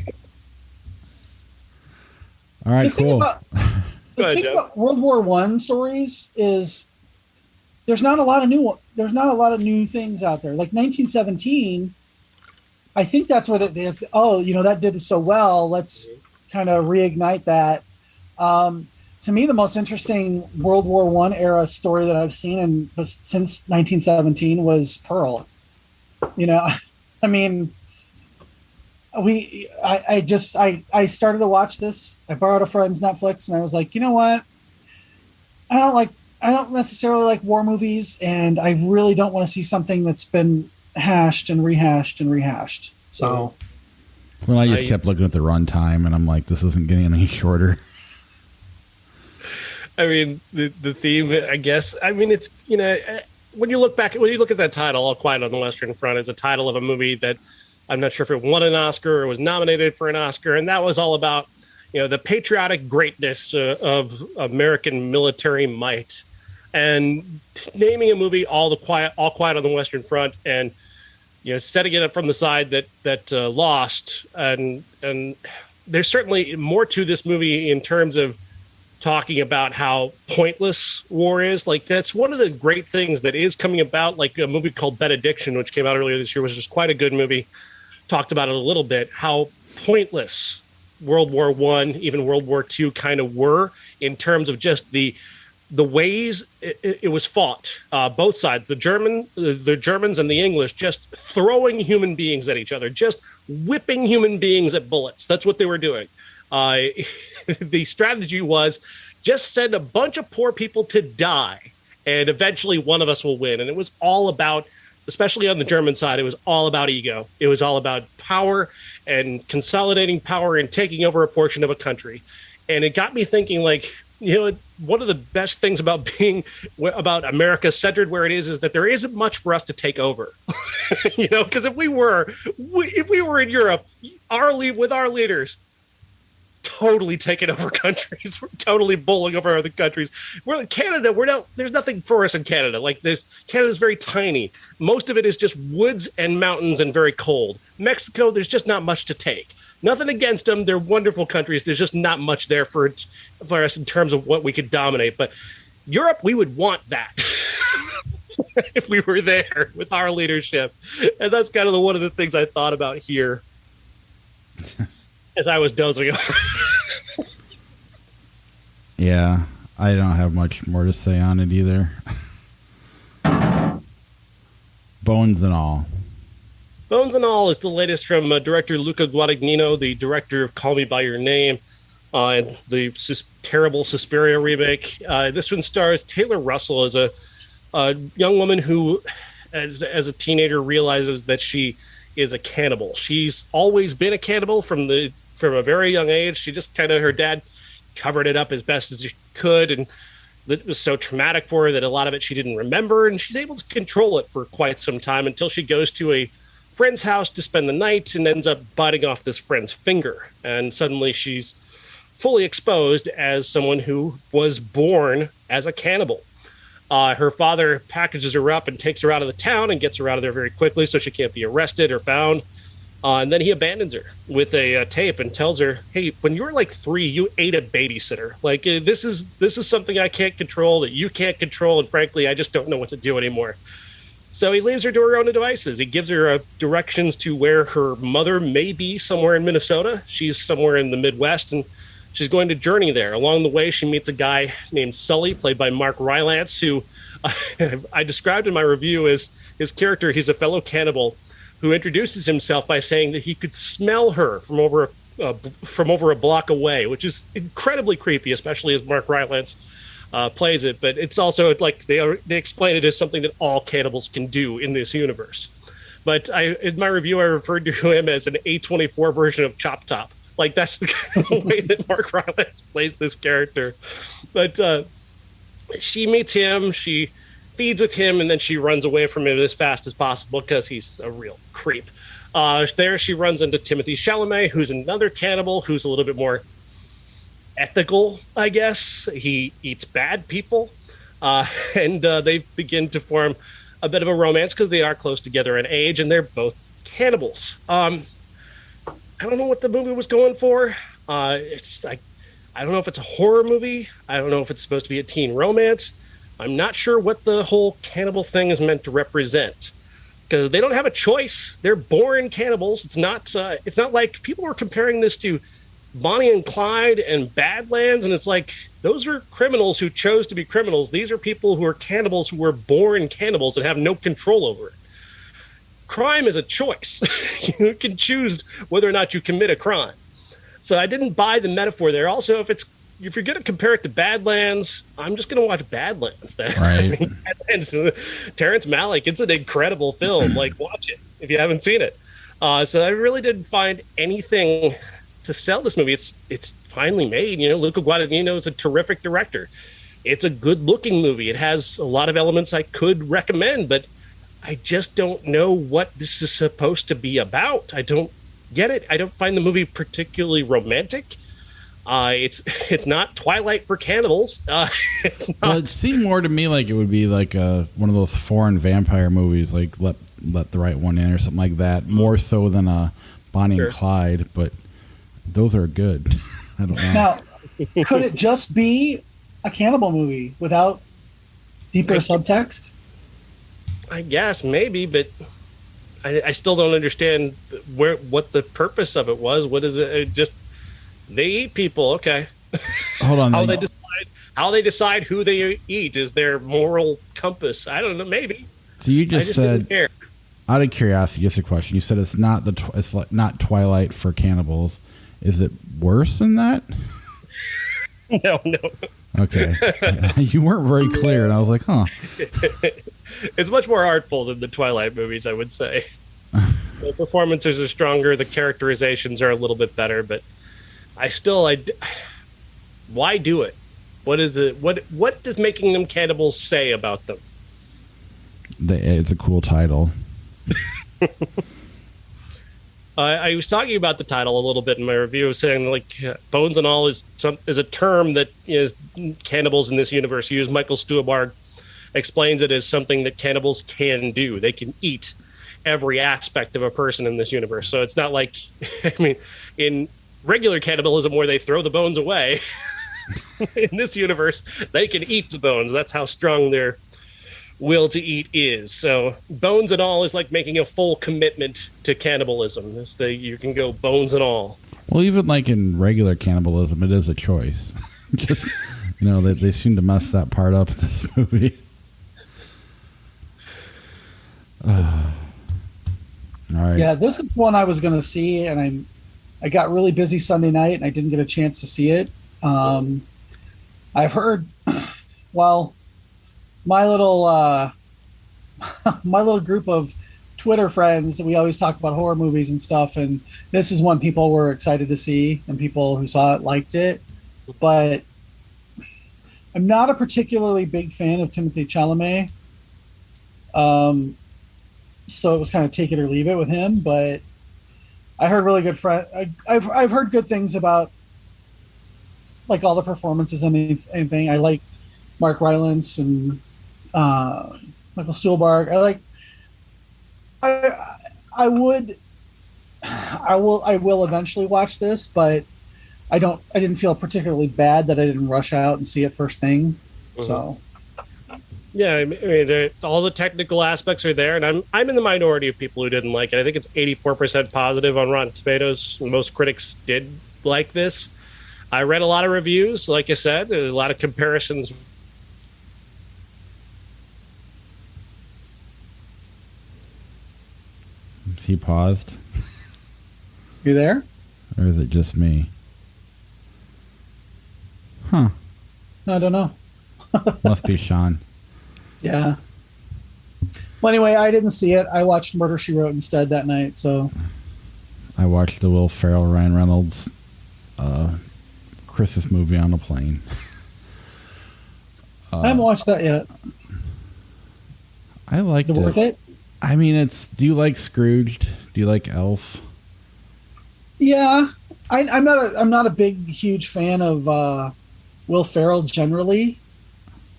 All right, cool. The thing about World War One stories is there's not a lot of new things out there. Like 1917, I think that's what they have to, that did so well. Let's kind of reignite that. To me, the most interesting World War One era story that I've seen since 1917 was Pearl. I mean, I started to watch this. I borrowed a friend's Netflix, and I was like, you know what? I don't necessarily like war movies, and I really don't want to see something that's been hashed and rehashed and rehashed. So, well, I just kept looking at the runtime, and I'm like, this isn't getting any shorter. I mean, the theme, I guess. I mean, it's when you look at that title, All Quiet on the Western Front, it's a title of a movie that I'm not sure if it won an Oscar or was nominated for an Oscar, and that was all about the patriotic greatness of American military might, and naming a movie All Quiet on the Western Front, and setting it up from the side that lost, and there's certainly more to this movie in terms of talking about how pointless war is. Like, that's one of the great things that is coming about, like a movie called Benediction, which came out earlier this year, which is quite a good movie. Talked about it a little bit, how pointless World War One, even World War II kind of were in terms of just the ways it was fought. Both sides, the Germans and the English, just throwing human beings at each other, just whipping human beings at bullets. That's what they were doing. The strategy was just send a bunch of poor people to die, and eventually one of us will win. And it was all about, especially on the German side, it was all about ego. It was all about power and consolidating power and taking over a portion of a country. And it got me thinking, like, one of the best things about being about America centered where it is that there isn't much for us to take over. Because if we were in Europe, with our leaders, totally taking over countries. We're totally bowling over other countries. We're in Canada. There's nothing for us in Canada. Like, Canada's very tiny. Most of it is just woods and mountains and very cold. Mexico, there's just not much to take. Nothing against them. They're wonderful countries. There's just not much there for us in terms of what we could dominate. But Europe, we would want that if we were there with our leadership. And that's kind of one of the things I thought about here as I was dozing off. Yeah, I don't have much more to say on it either. Bones and All. Bones and All is the latest from director Luca Guadagnino, the director of Call Me By Your Name, and the terrible Suspiria remake. This one stars Taylor Russell as a young woman who, as a teenager, realizes that she is a cannibal. She's always been a cannibal from a very young age. She just her dad covered it up as best as he could, and it was so traumatic for her that a lot of it she didn't remember, and she's able to control it for quite some time until she goes to a friend's house to spend the night and ends up biting off this friend's finger. And suddenly she's fully exposed as someone who was born as a cannibal. Her father packages her up and takes her out of the town and gets her out of there very quickly so she can't be arrested or found. And then he abandons her with a tape and tells her, hey, when you were like 3, you ate a babysitter. Like, this is something I can't control, that you can't control. And frankly, I just don't know what to do anymore. So he leaves her to her own devices. He gives her directions to where her mother may be somewhere in Minnesota. She's somewhere in the Midwest, and she's going to journey there. Along the way, she meets a guy named Sully, played by Mark Rylance, who I described in my review as his character. He's a fellow cannibal who introduces himself by saying that he could smell her from over a block away, which is incredibly creepy, especially as Mark Rylance plays it, but it's also like they explain it as something that all cannibals can do in this universe. But in my review, I referred to him as an A24 version of Chop Top. Like, that's the kind of way that Mark Rylance plays this character. But she meets him, she feeds with him, and then she runs away from him as fast as possible because he's a real creep. There she runs into Timothée Chalamet, who's another cannibal, who's a little bit more ethical, I guess. He eats bad people, and they begin to form a bit of a romance because they are close together in age, and they're both cannibals. I don't know what the movie was going for. It's like, I don't know if it's a horror movie. I don't know if it's supposed to be a teen romance. I'm not sure what the whole cannibal thing is meant to represent, because they don't have a choice. They're born cannibals. It's not like people were comparing this to Bonnie and Clyde and Badlands, and it's like, those are criminals who chose to be criminals. These are people who are cannibals who were born cannibals and have no control over it. Crime is a choice. You can choose whether or not you commit a crime. So I didn't buy the metaphor there. Also, if you're going to compare it to Badlands, I'm just going to watch Badlands then. Right. I mean, Terrence Malick, it's an incredible film. Like, watch it if you haven't seen it. So I really didn't find anything to sell this movie. It's finally made. Luca Guadagnino is a terrific director. It's a good-looking movie. It has a lot of elements I could recommend, but I just don't know what this is supposed to be about. I don't get it. I don't find the movie particularly romantic. It's not Twilight for cannibals. It's not. Well, it seemed more to me like it would be like one of those foreign vampire movies, like Let the Right One In or something like that, more so than a Bonnie and Clyde, but those are good. I don't know. Now, could it just be a cannibal movie without deeper subtext? I guess maybe, but I still don't understand what the purpose of it was. What is it? Just they eat people. Okay. Hold on. How they decide who they eat is their moral compass. I don't know. Maybe. So you just said, didn't care. Out of curiosity, just a question. You said it's not it's like not Twilight for cannibals. Is it worse than that? No. Okay. You weren't very clear, and I was like, huh. It's much more artful than the Twilight movies, I would say. The performances are stronger, the characterizations are a little bit better, but why do it? What is it? What does making them cannibals say about them? It's a cool title. I was talking about the title a little bit in my review, saying like bones and all is a term that cannibals in this universe use. Michael Stuhlbarg explains it as something that cannibals can do. They can eat every aspect of a person in this universe. So it's not like, in regular cannibalism where they throw the bones away, in this universe, they can eat the bones. That's how strong their will to eat is. So bones and all is like making a full commitment to cannibalism. You can go bones and all. Well, even like in regular cannibalism, it is a choice. Just, they seem to mess that part up in this movie. All right. Yeah, this is one I was going to see, and I got really busy Sunday night, and I didn't get a chance to see it. I've heard, well, my little group of Twitter friends, we always talk about horror movies and stuff, and this is one people were excited to see, and people who saw it liked it. But I'm not a particularly big fan of Timothée Chalamet. So it was kind of take it or leave it with him, but I heard really good I've heard good things about like all the performances and anything. I like Mark Rylance and Michael Stuhlbarg. I will eventually watch this, but I didn't feel particularly bad that I didn't rush out and see it first thing. Mm-hmm. So yeah, all the technical aspects are there, and I'm in the minority of people who didn't like it. I think it's 84% positive on Rotten Tomatoes. Most critics did like this. I read a lot of reviews, like I said, a lot of comparisons. Is he paused? You there? Or is it just me? Huh. I don't know. Must be Sean. Yeah. Well, anyway, I didn't see it. I watched Murder, She Wrote instead that night. So I watched the Will Ferrell, Ryan Reynolds Christmas movie on a plane. I haven't watched that yet. I liked it. Is it worth it? I mean, do you like Scrooged? Do you like Elf? Yeah. I'm not a big, huge fan of Will Ferrell generally,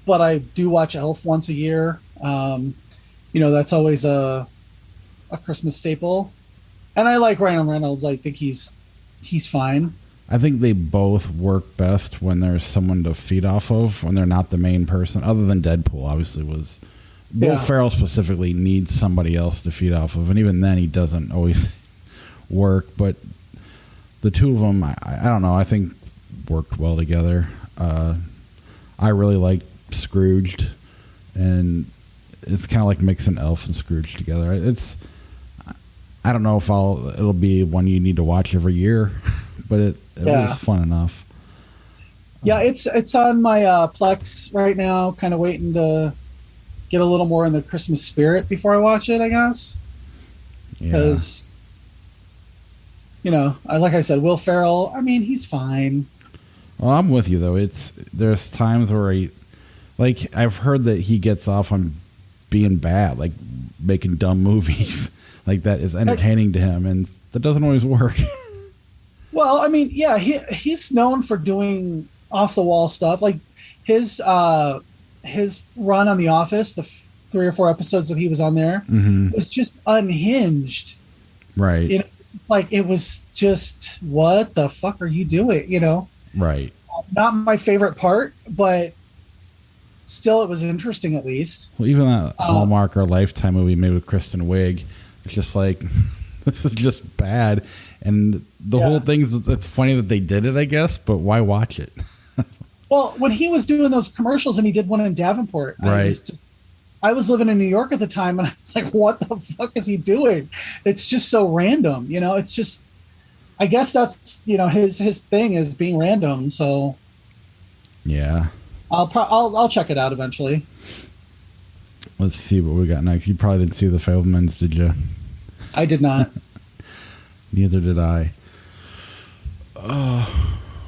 but I do watch Elf once a year. That's always a Christmas staple. And I like Ryan Reynolds. I think he's fine. I think they both work best when there's someone to feed off of, when they're not the main person. Other than Deadpool, obviously, Will Ferrell specifically needs somebody else to feed off of, and even then he doesn't always work. But the two of them, I don't know, I think worked well together. I really like Scrooged, and it's kind of like mixing Elf and Scrooge together. I don't know if it'll be one you need to watch every year, but it was fun enough. Yeah, it's on my Plex right now, kind of waiting to get a little more in the Christmas spirit before I watch it, I guess. Because, like I said, Will Ferrell, I mean, he's fine. Well, I'm with you, though. There's times where I've heard that he gets off on being bad, like making dumb movies. Like that is entertaining to him, and that doesn't always work. Well, I mean, yeah, he's known for doing off the wall stuff. Like his run on The Office, the 3 or 4 episodes that he was on there, was just unhinged. Right. It was just, what the fuck are you doing? Right. Not my favorite part, but still, it was interesting at least. Well, even that Hallmark or Lifetime movie made with Kristen Wiig. It's just like, this is just bad. And the whole thing's, it's funny that they did it, I guess, but why watch it? Well, when he was doing those commercials and he did one in Davenport, right. I was living in New York at the time, and I was like, what the fuck is he doing? It's just so random. It's just, I guess that's, his thing is being random. So yeah, I'll check it out eventually. Let's see what we got next. You probably didn't see the Fablemans, did you? I did not. Neither did I.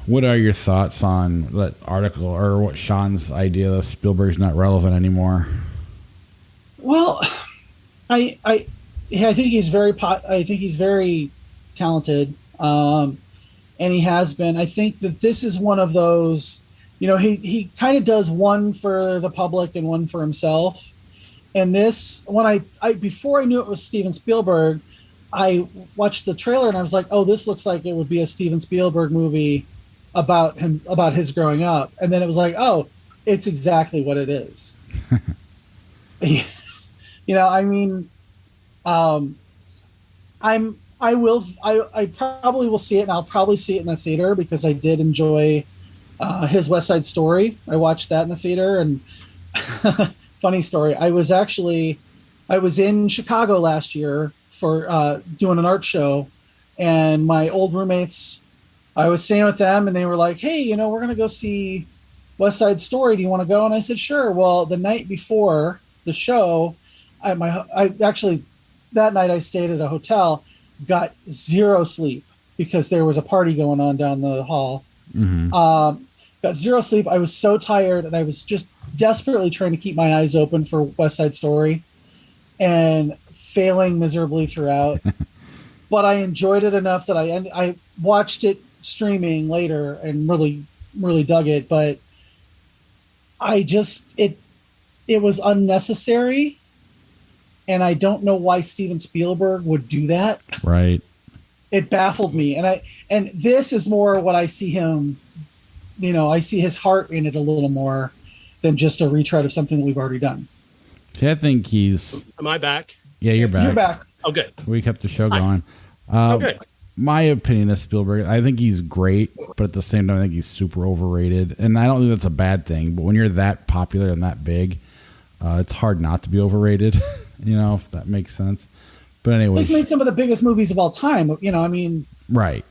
What are your thoughts on that article, or what Sean's idea that Spielberg's not relevant anymore? Well, I think he's very talented, and he has been. I think that this is one of those. He kind of does one for the public and one for himself. And this, when I before I knew it was Steven Spielberg, I watched the trailer and I was like, oh, this looks like it would be a Steven Spielberg movie about his growing up. And then it was like, oh, it's exactly what it is. I probably will see it, and I'll probably see it in the theater because I did enjoy his West Side Story. I watched that in the theater, and funny story. I was in Chicago last year for doing an art show, and my old roommates, I was staying with them, and they were like, hey, we're going to go see West Side Story. Do you want to go? And I said, sure. Well, the night before the show, that night I stayed at a hotel, got zero sleep because there was a party going on down the hall. Mm-hmm. Got zero sleep. I was so tired, and I was just desperately trying to keep my eyes open for West Side Story and failing miserably throughout. But I enjoyed it enough that I watched it streaming later and really, really dug it. But it was unnecessary, and I don't know why Steven Spielberg would do that. Right. It baffled me, and this is more what I see him. I see his heart in it a little more than just a retread of something that we've already done. See, I think he's. Am I back? Yeah, you're back. You're back. Oh, good. We kept the show going. Okay. My opinion is Spielberg. I think he's great, but at the same time, I think he's super overrated. And I don't think that's a bad thing. But when you're that popular and that big, it's hard not to be overrated. If that makes sense. But anyway, he's made some of the biggest movies of all time. Right.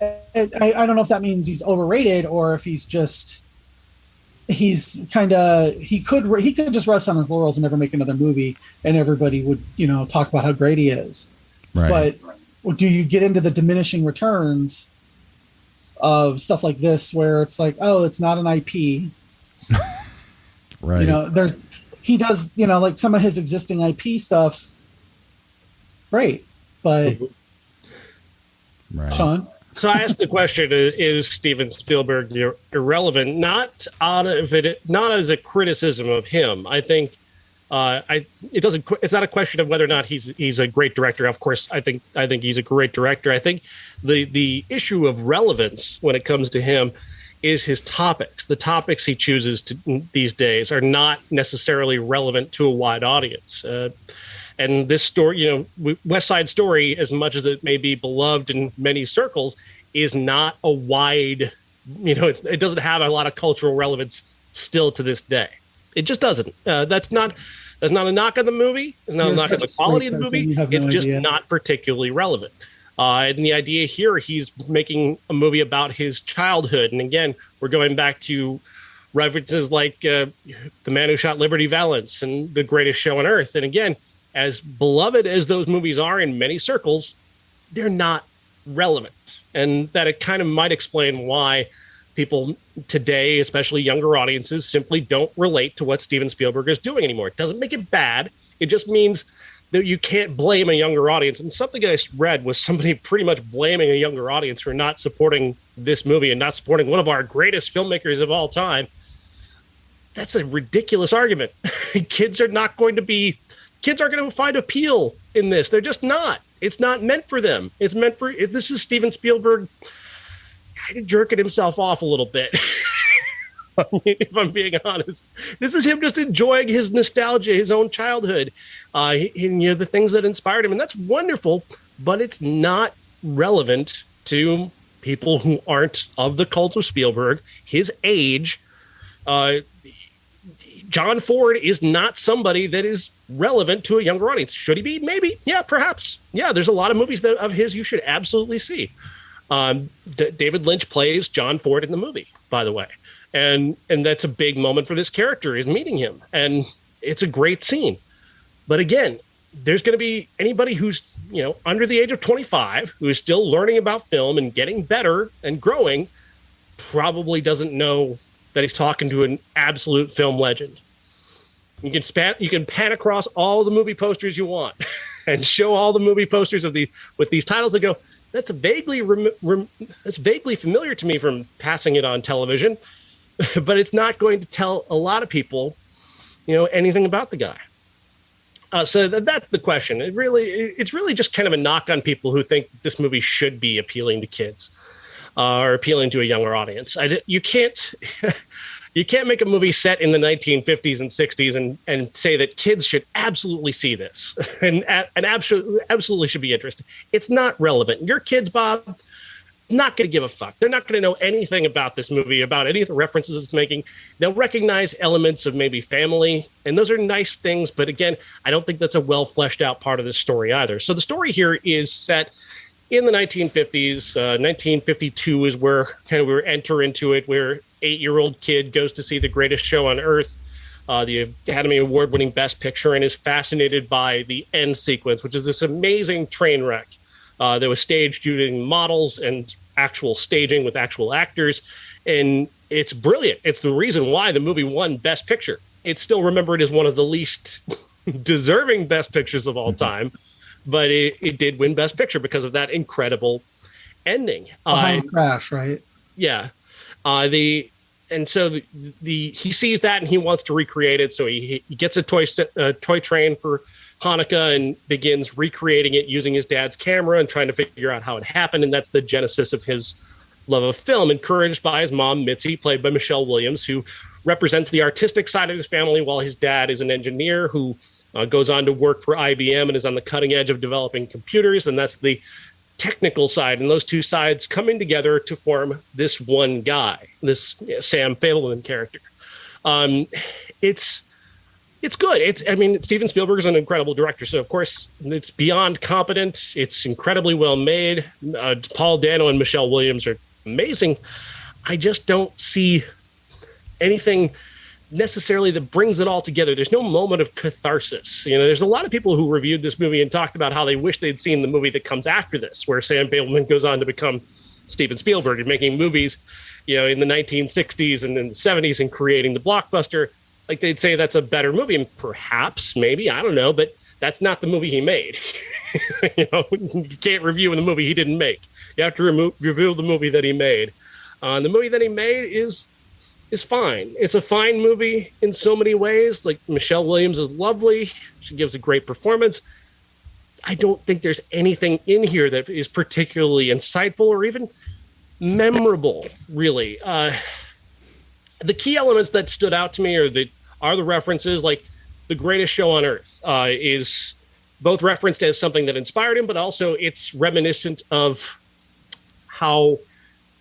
I don't know if that means he's overrated or if he's just, he's kind of he could just rest on his laurels and never make another movie, and everybody would talk about how great he is. Right. But do you get into the diminishing returns of stuff like this, where it's like, oh, it's not an IP, right? He does like some of his existing IP stuff, great, but right. Sean. So I asked the question: is Steven Spielberg irrelevant? Not as a criticism of him. I think it's not a question of whether or not he's a great director. Of course, I think he's a great director. I think the issue of relevance when it comes to him is his topics. The topics he chooses these days are not necessarily relevant to a wide audience. And this story, West Side Story, as much as it may be beloved in many circles, is not a wide, it doesn't have a lot of cultural relevance still to this day. It just doesn't. That's not a knock on the movie. It's not a knock on the quality of the movie. It's just not particularly relevant. And the idea here, he's making a movie about his childhood. And again, we're going back to references like The Man Who Shot Liberty Valance and The Greatest Show on Earth. And again, as beloved as those movies are in many circles, they're not relevant. And that it kind of might explain why people today, especially younger audiences, simply don't relate to what Steven Spielberg is doing anymore. It doesn't make it bad. It just means that you can't blame a younger audience. And something I read was somebody pretty much blaming a younger audience for not supporting this movie and not supporting one of our greatest filmmakers of all time. That's a ridiculous argument. Kids aren't going to find appeal in this. They're just not. It's not meant for them. It's meant for, this is Steven Spielberg kind of jerking himself off a little bit. If I'm being honest, this is him just enjoying his nostalgia, his own childhood, the things that inspired him. And that's wonderful, but it's not relevant to people who aren't of the cult of Spielberg, his age. John Ford is not somebody that is relevant to a younger audience. Should he be? Maybe. Yeah, perhaps. Yeah, there's a lot of movies of his you should absolutely see. David Lynch plays John Ford in the movie, by the way. And that's a big moment for this character, is meeting him. And it's a great scene. But again, there's going to be anybody who's, under the age of 25, who is still learning about film and getting better and growing, probably doesn't know that he's talking to an absolute film legend. You can pan across all the movie posters you want and show all the movie posters with these titles and go, that's vaguely familiar to me from passing it on television, but it's not going to tell a lot of people, anything about the guy. So that's the question. It's really just kind of a knock on people who think this movie should be appealing to kids. Or appealing to a younger audience. You can't make a movie set in the 1950s and 60s and say that kids should absolutely see this and absolutely should be interested. It's not relevant. Your kids, Bob, not going to give a fuck. They're not going to know anything about this movie, about any of the references it's making. They'll recognize elements of maybe family, and those are nice things. But again, I don't think that's a well fleshed out part of this story either. So the story here is set in the 1950s. 1952 is where kind of we enter into it, where 8-year-old kid goes to see The Greatest Show on Earth, the Academy Award-winning Best Picture, and is fascinated by the end sequence, which is this amazing train wreck that was staged using models and actual staging with actual actors. And it's brilliant. It's the reason why the movie won Best Picture. It's still remembered as one of the least deserving Best Pictures of all time. But it did win Best Picture because of that incredible ending. Crash, right? Yeah. He sees that and he wants to recreate it. So he gets a toy train for Hanukkah and begins recreating it using his dad's camera and trying to figure out how it happened. And that's the genesis of his love of film, encouraged by his mom, Mitzi, played by Michelle Williams, who represents the artistic side of his family, while his dad is an engineer who goes on to work for IBM and is on the cutting edge of developing computers. And that's the technical side. And those two sides coming together to form this one guy, this Sam Fabelman character. It's good. Steven Spielberg is an incredible director. So, of course, it's beyond competent. It's incredibly well made. Paul Dano and Michelle Williams are amazing. I just don't see anything necessarily that brings it all together. There's no moment of catharsis. There's a lot of people who reviewed this movie and talked about how they wish they'd seen the movie that comes after this, where Sam Fabelman goes on to become Steven Spielberg and making movies, in the 1960s and in the 70s and creating the blockbuster. Like, they'd say that's a better movie, and perhaps, maybe, I don't know, but that's not the movie he made. You can't review the movie he didn't make. You have to review the movie that he made. The movie that he made is fine. It's a fine movie in so many ways. Like, Michelle Williams is lovely. She gives a great performance. I don't think there's anything in here that is particularly insightful or even memorable, really. The key elements that stood out to me are the references. Like, The Greatest Show on Earth is both referenced as something that inspired him, but also it's reminiscent of how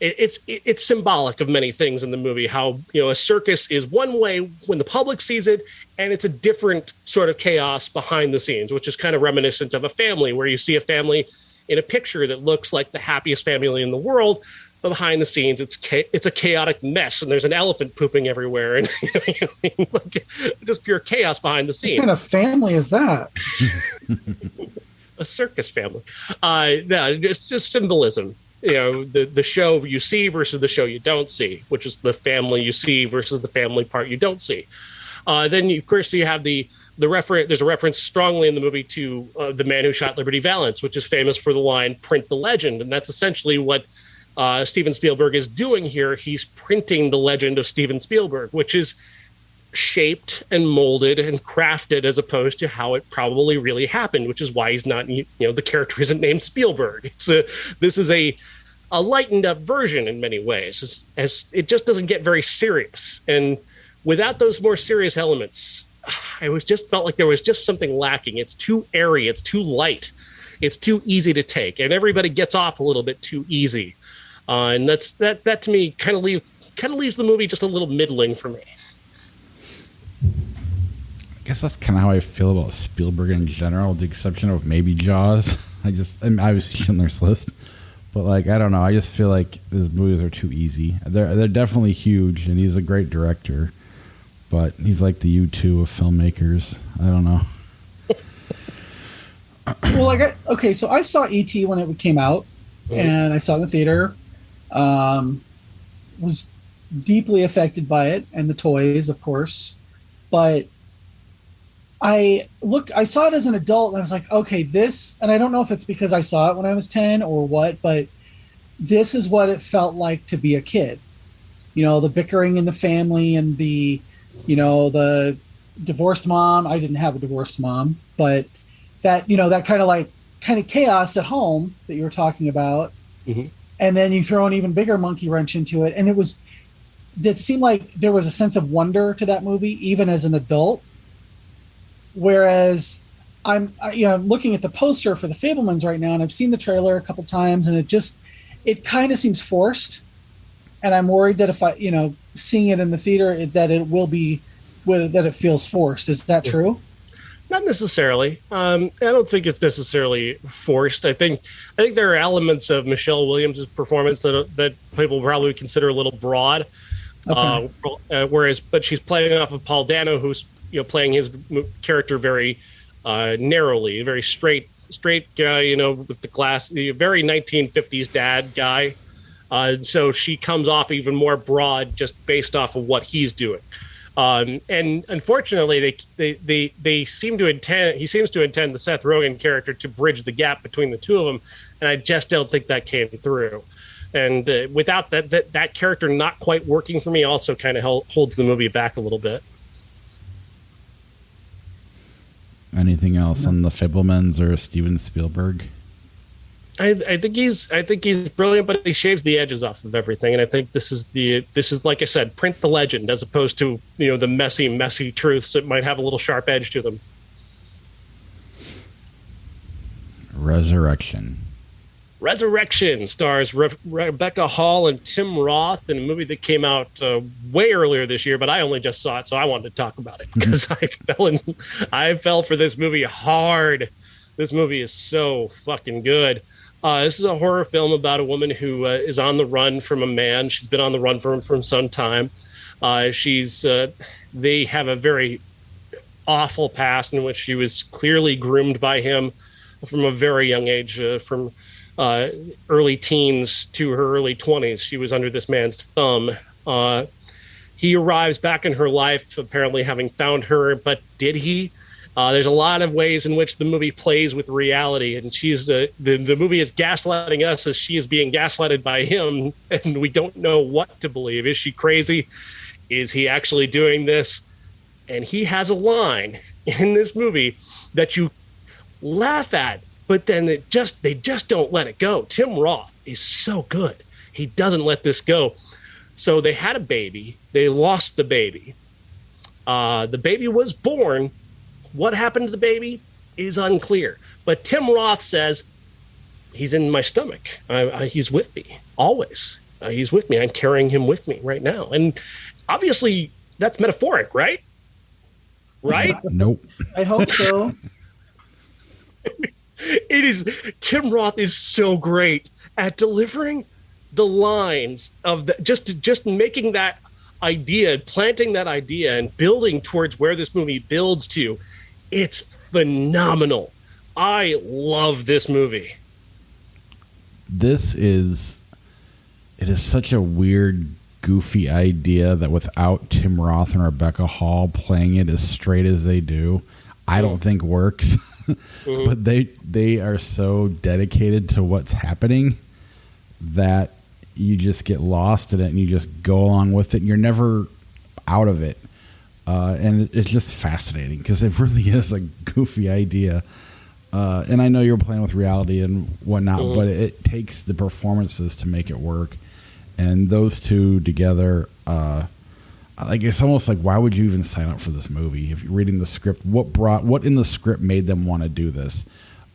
it's symbolic of many things in the movie. How, a circus is one way when the public sees it, and it's a different sort of chaos behind the scenes, which is kind of reminiscent of a family, where you see a family in a picture that looks like the happiest family in the world, but behind the scenes, it's a chaotic mess, and there's an elephant pooping everywhere, and like, just pure chaos behind the scenes. What kind of family is that? A circus family. Just symbolism. The show you see versus the show you don't see, which is the family you see versus the family part you don't see. Then, of course, you have the reference. There's a reference strongly in the movie to The Man Who Shot Liberty Valance, which is famous for the line "Print the legend," and that's essentially what Steven Spielberg is doing here. He's printing the legend of Steven Spielberg, which is shaped and molded and crafted as opposed to how it probably really happened, which is why he's not, the character isn't named Spielberg. This is a lightened up version in many ways, as it just doesn't get very serious. And without those more serious elements, I felt like there was just something lacking. It's too airy. It's too light. It's too easy to take, and everybody gets off a little bit too easy. And that to me kind of leaves the movie just a little middling for me. I guess that's kind of how I feel about Spielberg in general, with the exception of maybe Jaws. Obviously Schindler's List, but I don't know. I just feel like his movies are too easy. They're definitely huge, and he's a great director, but he's like the U2 of filmmakers. I don't know. Well, so I saw E.T. when it came out, and I saw it in the theater. Was deeply affected by it, and the toys, of course, but I saw it as an adult, and I was like, okay, and I don't know if it's because I saw it when I was 10 or what, but this is what it felt like to be a kid. The bickering in the family, and the divorced mom. I didn't have a divorced mom, but that, that kind of chaos at home that you were talking about. Mm-hmm. And then you throw an even bigger monkey wrench into it. And it seemed like there was a sense of wonder to that movie, even as an adult. Whereas I'm looking at the poster for the Fablemans right now, and I've seen the trailer a couple times, and it kind of seems forced. And I'm worried that if seeing it in the theater, that it feels forced. Is that true? Not necessarily. I don't think it's necessarily forced. I think there are elements of Michelle Williams' performance that people probably consider a little broad. Okay. But she's playing off of Paul Dano, who's playing his character very narrowly, very straight guy, with the very 1950s dad guy. So she comes off even more broad just based off of what he's doing. And unfortunately, he seems to intend the Seth Rogen character to bridge the gap between the two of them, and I just don't think that came through. And without that character not quite working for me, also kind of holds the movie back a little bit. Anything else on the Fablemans or Steven Spielberg? I think he's brilliant, but he shaves the edges off of everything. And I think this is like I said, print the legend as opposed to the messy truths that might have a little sharp edge to them. Resurrection stars Rebecca Hall and Tim Roth in a movie that came out way earlier this year, but I only just saw it, so I wanted to talk about it because I fell for this movie hard. This movie is so fucking good. This is a horror film about a woman who is on the run from a man. She's been on the run from him for some time. They have a very awful past in which she was clearly groomed by him from a very young age, from early teens to her early 20s. She was under this man's thumb. He arrives back in her life, apparently having found her, but did he? There's a lot of ways in which the movie plays with reality, and the movie is gaslighting us as she is being gaslighted by him, and we don't know what to believe. Is she crazy? Is he actually doing this? And he has a line in this movie that you laugh at, but then they just don't let it go. Tim Roth is so good. He doesn't let this go. So they had a baby. They lost the baby. The baby was born. What happened to the baby is unclear. But Tim Roth says, he's in my stomach. He's with me, always. He's with me. I'm carrying him with me right now. And obviously, that's metaphoric, right? Right? Nope. I hope so. It is. Tim Roth is so great at delivering the lines of just making that idea, planting that idea, and building towards where this movie builds to. It's phenomenal. I love this movie. It is such a weird, goofy idea that without Tim Roth and Rebecca Hall playing it as straight as they do, I don't think works. Mm-hmm. But they are so dedicated to what's happening that you just get lost in it and you just go along with it. And you're never out of it. And it's just fascinating because it really is a goofy idea. And I know you're playing with reality and whatnot, mm-hmm. but it takes the performances to make it work. And those two together, like it's almost like, why would you even sign up for this movie? If you're reading the script, what in the script made them want to do this?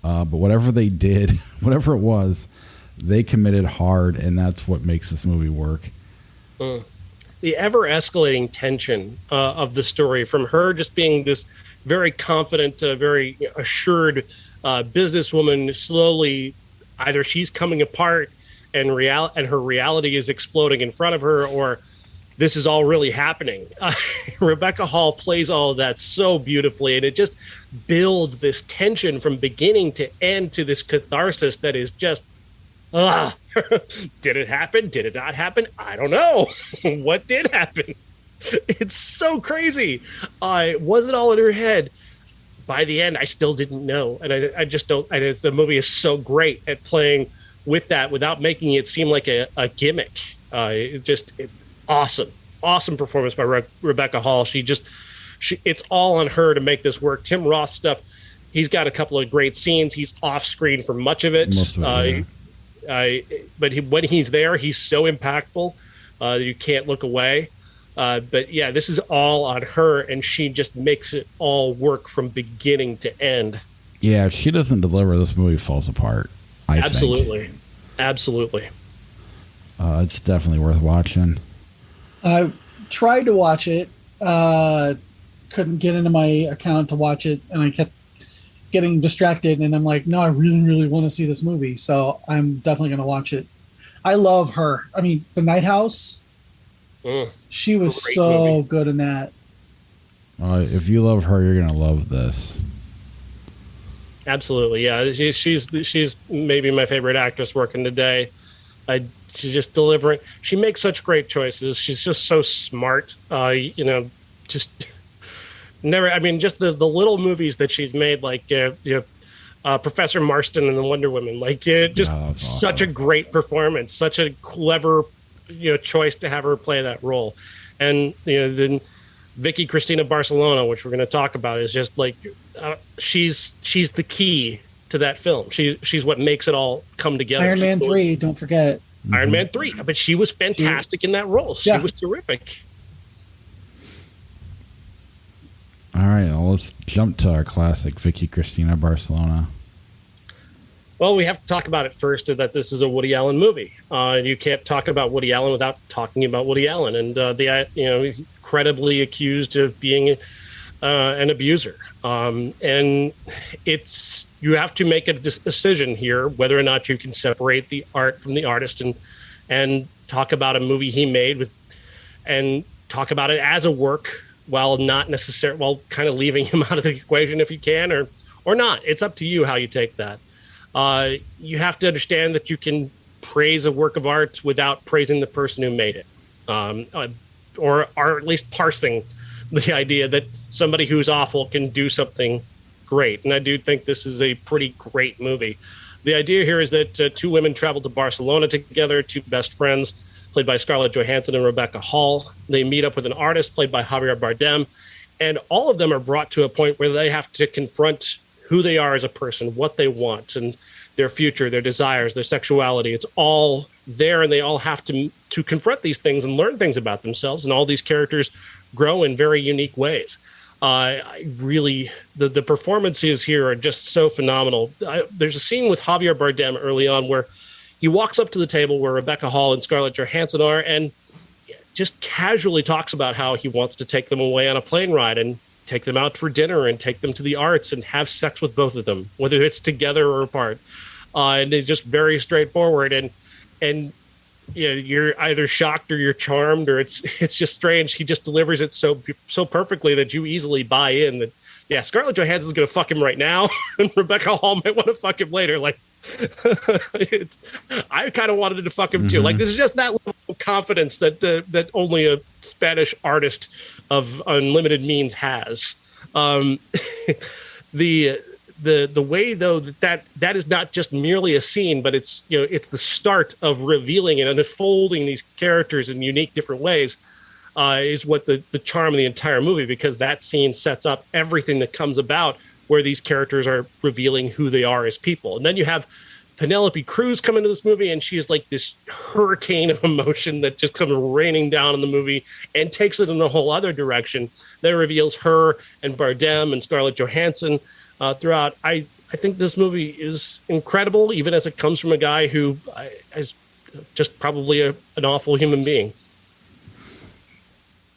But whatever they did, whatever it was, they committed hard, and that's what makes this movie work. The ever-escalating tension of the story, from her just being this very confident, very assured businesswoman, slowly either she's coming apart and her reality is exploding in front of her, or this is all really happening. Rebecca Hall plays all of that so beautifully, and it just builds this tension from beginning to end to this catharsis that is just, did it happen? Did it not happen? I don't know. What did happen? It's so crazy. Was it all in her head? By the end, I still didn't know. And I just don't. The movie is so great at playing with that without making it seem like a gimmick. Awesome performance by Rebecca Hall. It's all on her to make this work. Tim Roth stuff, he's got a couple of great scenes. He's off screen for much of it. But when he's there, he's so impactful. You can't look away. But yeah, this is all on her, and she just makes it all work from beginning to end. Yeah, if she doesn't deliver, this movie falls apart. Absolutely. It's definitely worth watching. I tried to watch it, couldn't get into my account to watch it, and I kept getting distracted, and I'm like, no, I really, really want to see this movie, so I'm definitely going to watch it. I love her. I mean, The Night House, she was so movie. Good in that. If you love her, you're going to love this. Absolutely, yeah. She's maybe my favorite actress working today. She's just delivering. She makes such great choices. She's just so smart. Just never. I mean, just the little movies that she's made, like Professor Marston and the Wonder Woman. Like, such a great performance. Such a clever, choice to have her play that role. And then Vicki Cristina Barcelona, which we're going to talk about, is just like she's the key to that film. She's what makes it all come together. Iron Man 3, don't forget. Iron Man 3, but she was fantastic in that role. She was terrific. All right, well, let's jump to our classic, Vicki Cristina Barcelona. Well, we have to talk about it first, that this is a Woody Allen movie. You can't talk about Woody Allen without talking about Woody Allen, and incredibly accused of being an abuser. And you have to make a decision here whether or not you can separate the art from the artist and talk about a movie he made and talk about it as a work while not necessarily, while kind of leaving him out of the equation if you can, or not. It's up to you how you take that. You have to understand that you can praise a work of art without praising the person who made it, or at least parsing the idea that somebody who's awful can do something great. And I do think this is a pretty great movie. The idea here is that two women travel to Barcelona together, two best friends, played by Scarlett Johansson and Rebecca Hall. They meet up with an artist played by Javier Bardem, and all of them are brought to a point where they have to confront who they are as a person, what they want, and their future, their desires, their sexuality. It's all there, and they all have to confront these things and learn things about themselves, and all these characters grow in very unique ways. The performances here are just so phenomenal. There's a scene with Javier Bardem early on where he walks up to the table where Rebecca Hall and Scarlett Johansson are and just casually talks about how he wants to take them away on a plane ride and take them out for dinner and take them to the arts and have sex with both of them, whether it's together or apart. And it's just very straightforward. And you know, you're either shocked or you're charmed, or it's just strange. He just delivers it so perfectly that you easily buy in that, yeah, Scarlett Johansson's going to fuck him right now, and Rebecca Hall might want to fuck him later. Like, I kind of wanted to fuck him too. Like, this is just that level of confidence that only a Spanish artist of unlimited means has. The way though that is not just merely a scene, but it's the start of revealing and unfolding these characters in unique different ways, is what the charm of the entire movie, because that scene sets up everything that comes about where these characters are revealing who they are as people. And then you have Penelope Cruz come into this movie, and she is like this hurricane of emotion that just comes raining down in the movie and takes it in a whole other direction that reveals her and Bardem and Scarlett Johansson throughout. I think this movie is incredible, even as it comes from a guy who is just probably an awful human being.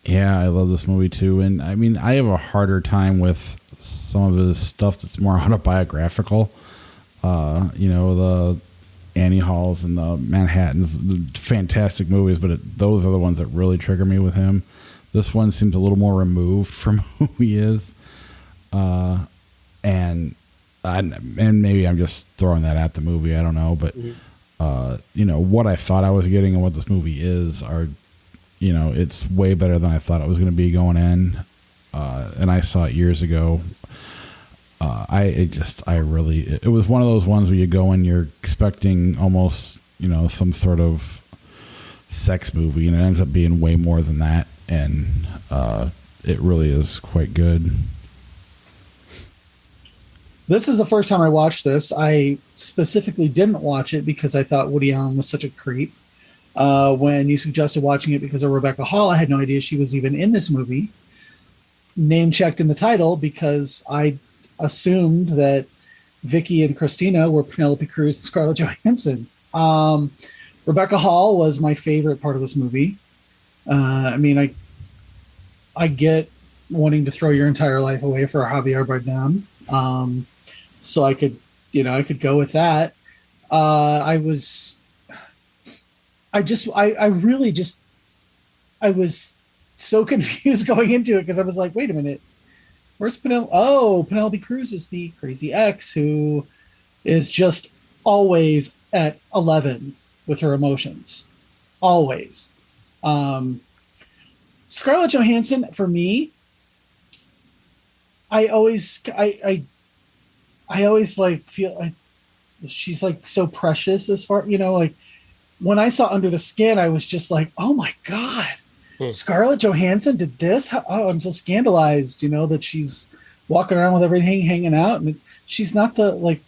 Yeah, I love this movie too. And I mean, I have a harder time with some of his stuff that's more autobiographical. The Annie Halls and the Manhattans, fantastic movies, but those are the ones that really trigger me with him. This one seems a little more removed from who he is. And maybe I'm just throwing that at the movie. I don't know. But, what I thought I was getting and what this movie is it's way better than I thought it was going to be going in. And I saw it years ago. It was one of those ones where you go and you're expecting almost, some sort of sex movie, and it ends up being way more than that. And it really is quite good. This is the first time I watched this. I specifically didn't watch it because I thought Woody Allen was such a creep. When you suggested watching it because of Rebecca Hall, I had no idea she was even in this movie. Name checked in the title because I assumed that Vicky and Christina were Penelope Cruz and Scarlett Johansson. Rebecca Hall was my favorite part of this movie. I get wanting to throw your entire life away for Javier Bardem. So I could go with that. I was so confused going into it because I was like, wait a minute, where's Penelope? Oh, Penelope Cruz is the crazy ex who is just always at 11 with her emotions. Always. Scarlett Johansson, for me, I always like feel like she's like so precious as far, like when I saw Under the Skin, I was just like, oh my God, Scarlett Johansson did this. I'm so scandalized, that she's walking around with everything hanging out, and she's not the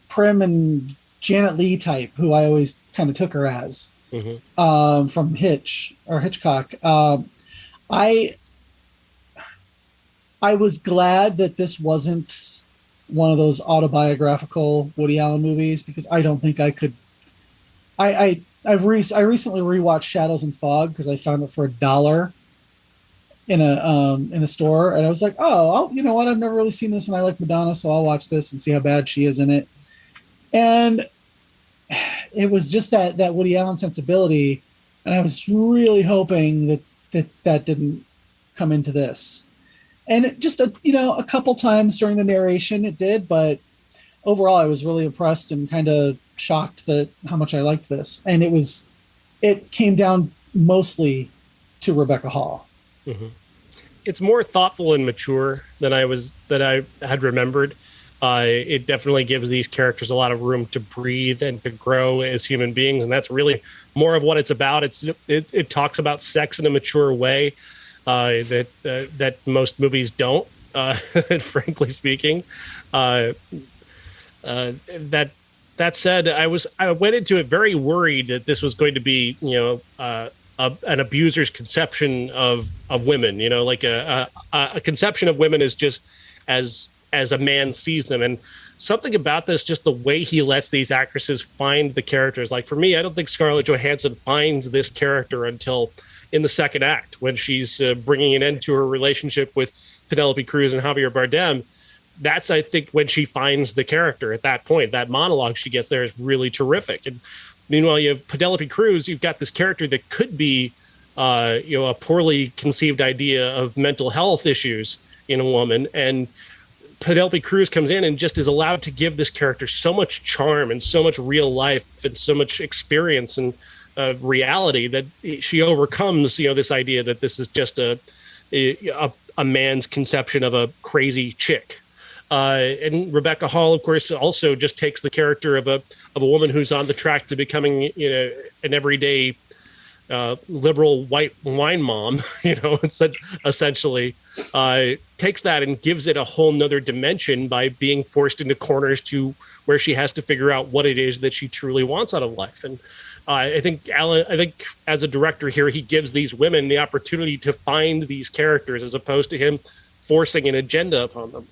prim and Janet Leigh type who I always kind of took her as from Hitchcock. I was glad that this wasn't one of those autobiographical Woody Allen movies because I don't think I could. I recently rewatched Shadows and Fog because I found it for $1 in a store, and I was like, oh, you know what? I've never really seen this, and I like Madonna, so I'll watch this and see how bad she is in it. And it was just that Woody Allen sensibility And I was really hoping that didn't come into this. And it just, a couple times during the narration it did, but overall I was really impressed and kind of shocked that how much I liked this. And it came down mostly to Rebecca Hall. Mm-hmm. It's more thoughtful and mature than I had remembered. It definitely gives these characters a lot of room to breathe and to grow as human beings, and that's really more of what it's about. It talks about sex in a mature way that most movies don't, frankly speaking. That said, I went into it very worried that this was going to be, an abuser's conception of women, like a conception of women is just as a man sees them. And something about this, just the way he lets these actresses find the characters. Like for me, I don't think Scarlett Johansson finds this character until in the second act, when she's bringing an end to her relationship with Penelope Cruz and Javier Bardem. That's, I think, when she finds the character at that point. That monologue she gets there is really terrific. And meanwhile, you have Penelope Cruz, you've got this character that could be, a poorly conceived idea of mental health issues in a woman. And Penelope Cruz comes in and just is allowed to give this character so much charm and so much real life and so much experience and reality that she overcomes, this idea that this is just a man's conception of a crazy chick. And Rebecca Hall, of course, also just takes the character of a woman who's on the track to becoming, an everyday liberal white wine mom, essentially takes that and gives it a whole nother dimension by being forced into corners to where she has to figure out what it is that she truly wants out of life. And I think as a director here, he gives these women the opportunity to find these characters as opposed to him forcing an agenda upon them.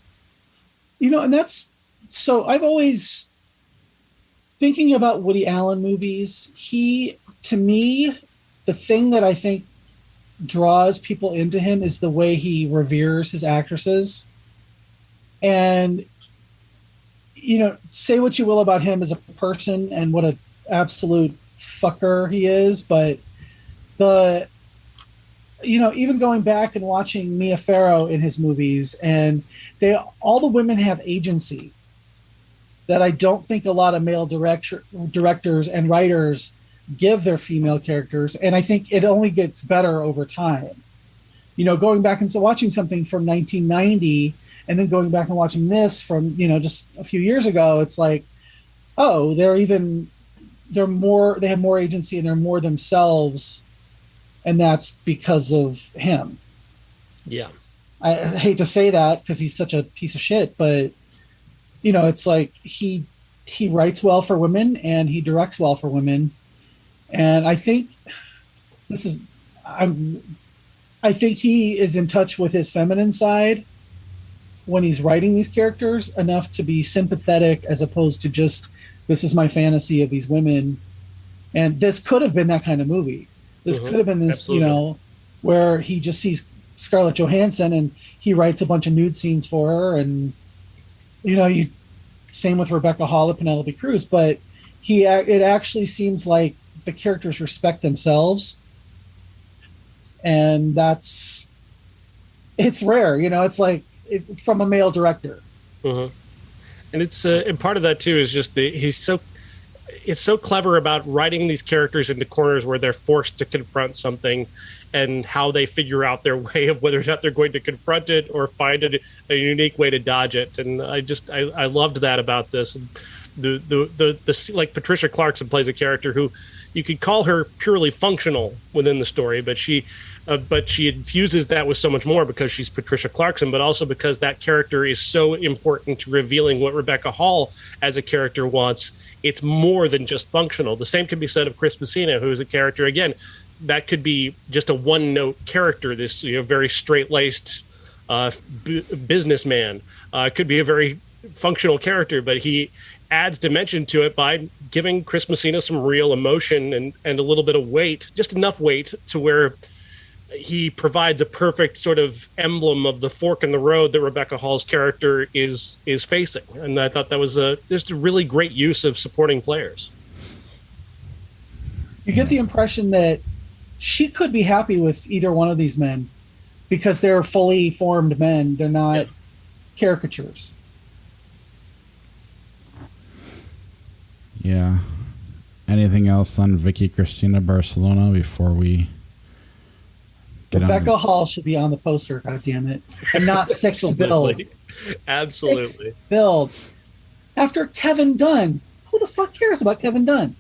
And that's, so I've always, thinking about Woody Allen movies, to me, the thing that I think draws people into him is the way he reveres his actresses. And, say what you will about him as a person and what an absolute fucker he is, but even going back and watching Mia Farrow in his movies, and all the women have agency that I don't think a lot of male directors and writers give their female characters. And I think it only gets better over time. Going back and watching something from 1990 and then going back and watching this from, just a few years ago, it's like, oh, they have more agency and they're more themselves. And that's because of him. Yeah. I hate to say that because he's such a piece of shit, but it's like he writes well for women and he directs well for women. And I think I think he is in touch with his feminine side when he's writing these characters enough to be sympathetic as opposed to just, this is my fantasy of these women. And this could have been that kind of movie. This could have been this, absolutely, where he just sees Scarlett Johansson and he writes a bunch of nude scenes for her. And, same with Rebecca Hall and Penelope Cruz, but it actually seems like the characters respect themselves. And it's rare, it's like from a male director. Mm-hmm. And it's, and part of that too is just it's so clever about writing these characters into corners where they're forced to confront something and how they figure out their way of whether or not they're going to confront it or find a unique way to dodge it. And I loved that about this. And the like Patricia Clarkson plays a character who you could call her purely functional within the story, but she infuses that with so much more because she's Patricia Clarkson, but also because that character is so important to revealing what Rebecca Hall as a character wants. It's more than just functional. The same can be said of Chris Messina, who is a character, again, that could be just a one-note character, this very straight-laced businessman. Could be a very functional character, but he adds dimension to it by giving Chris Messina some real emotion and a little bit of weight, just enough weight to where he provides a perfect sort of emblem of the fork in the road that Rebecca Hall's character is facing. And I thought that was just a really great use of supporting players. You get the impression that she could be happy with either one of these men because they're fully formed men. They're not caricatures. Yeah. Anything else on Vicki Cristina Barcelona before we get Rebecca Hall should be on the poster, goddammit, and not sixth build. Absolutely. Sixth build. After Kevin Dunn. Who the fuck cares about Kevin Dunn?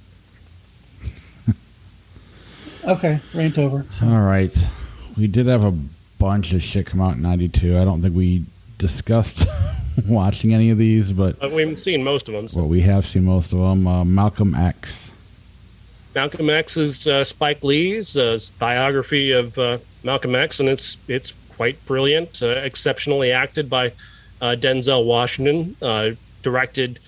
Okay, rant over. All right. We did have a bunch of shit come out in 92. I don't think we discussed watching any of these, but we've seen most of them. So. Well, we have seen most of them. Malcom X. Malcolm X is Spike Lee's biography of Malcolm X, and it's quite brilliant, exceptionally acted by Denzel Washington, directed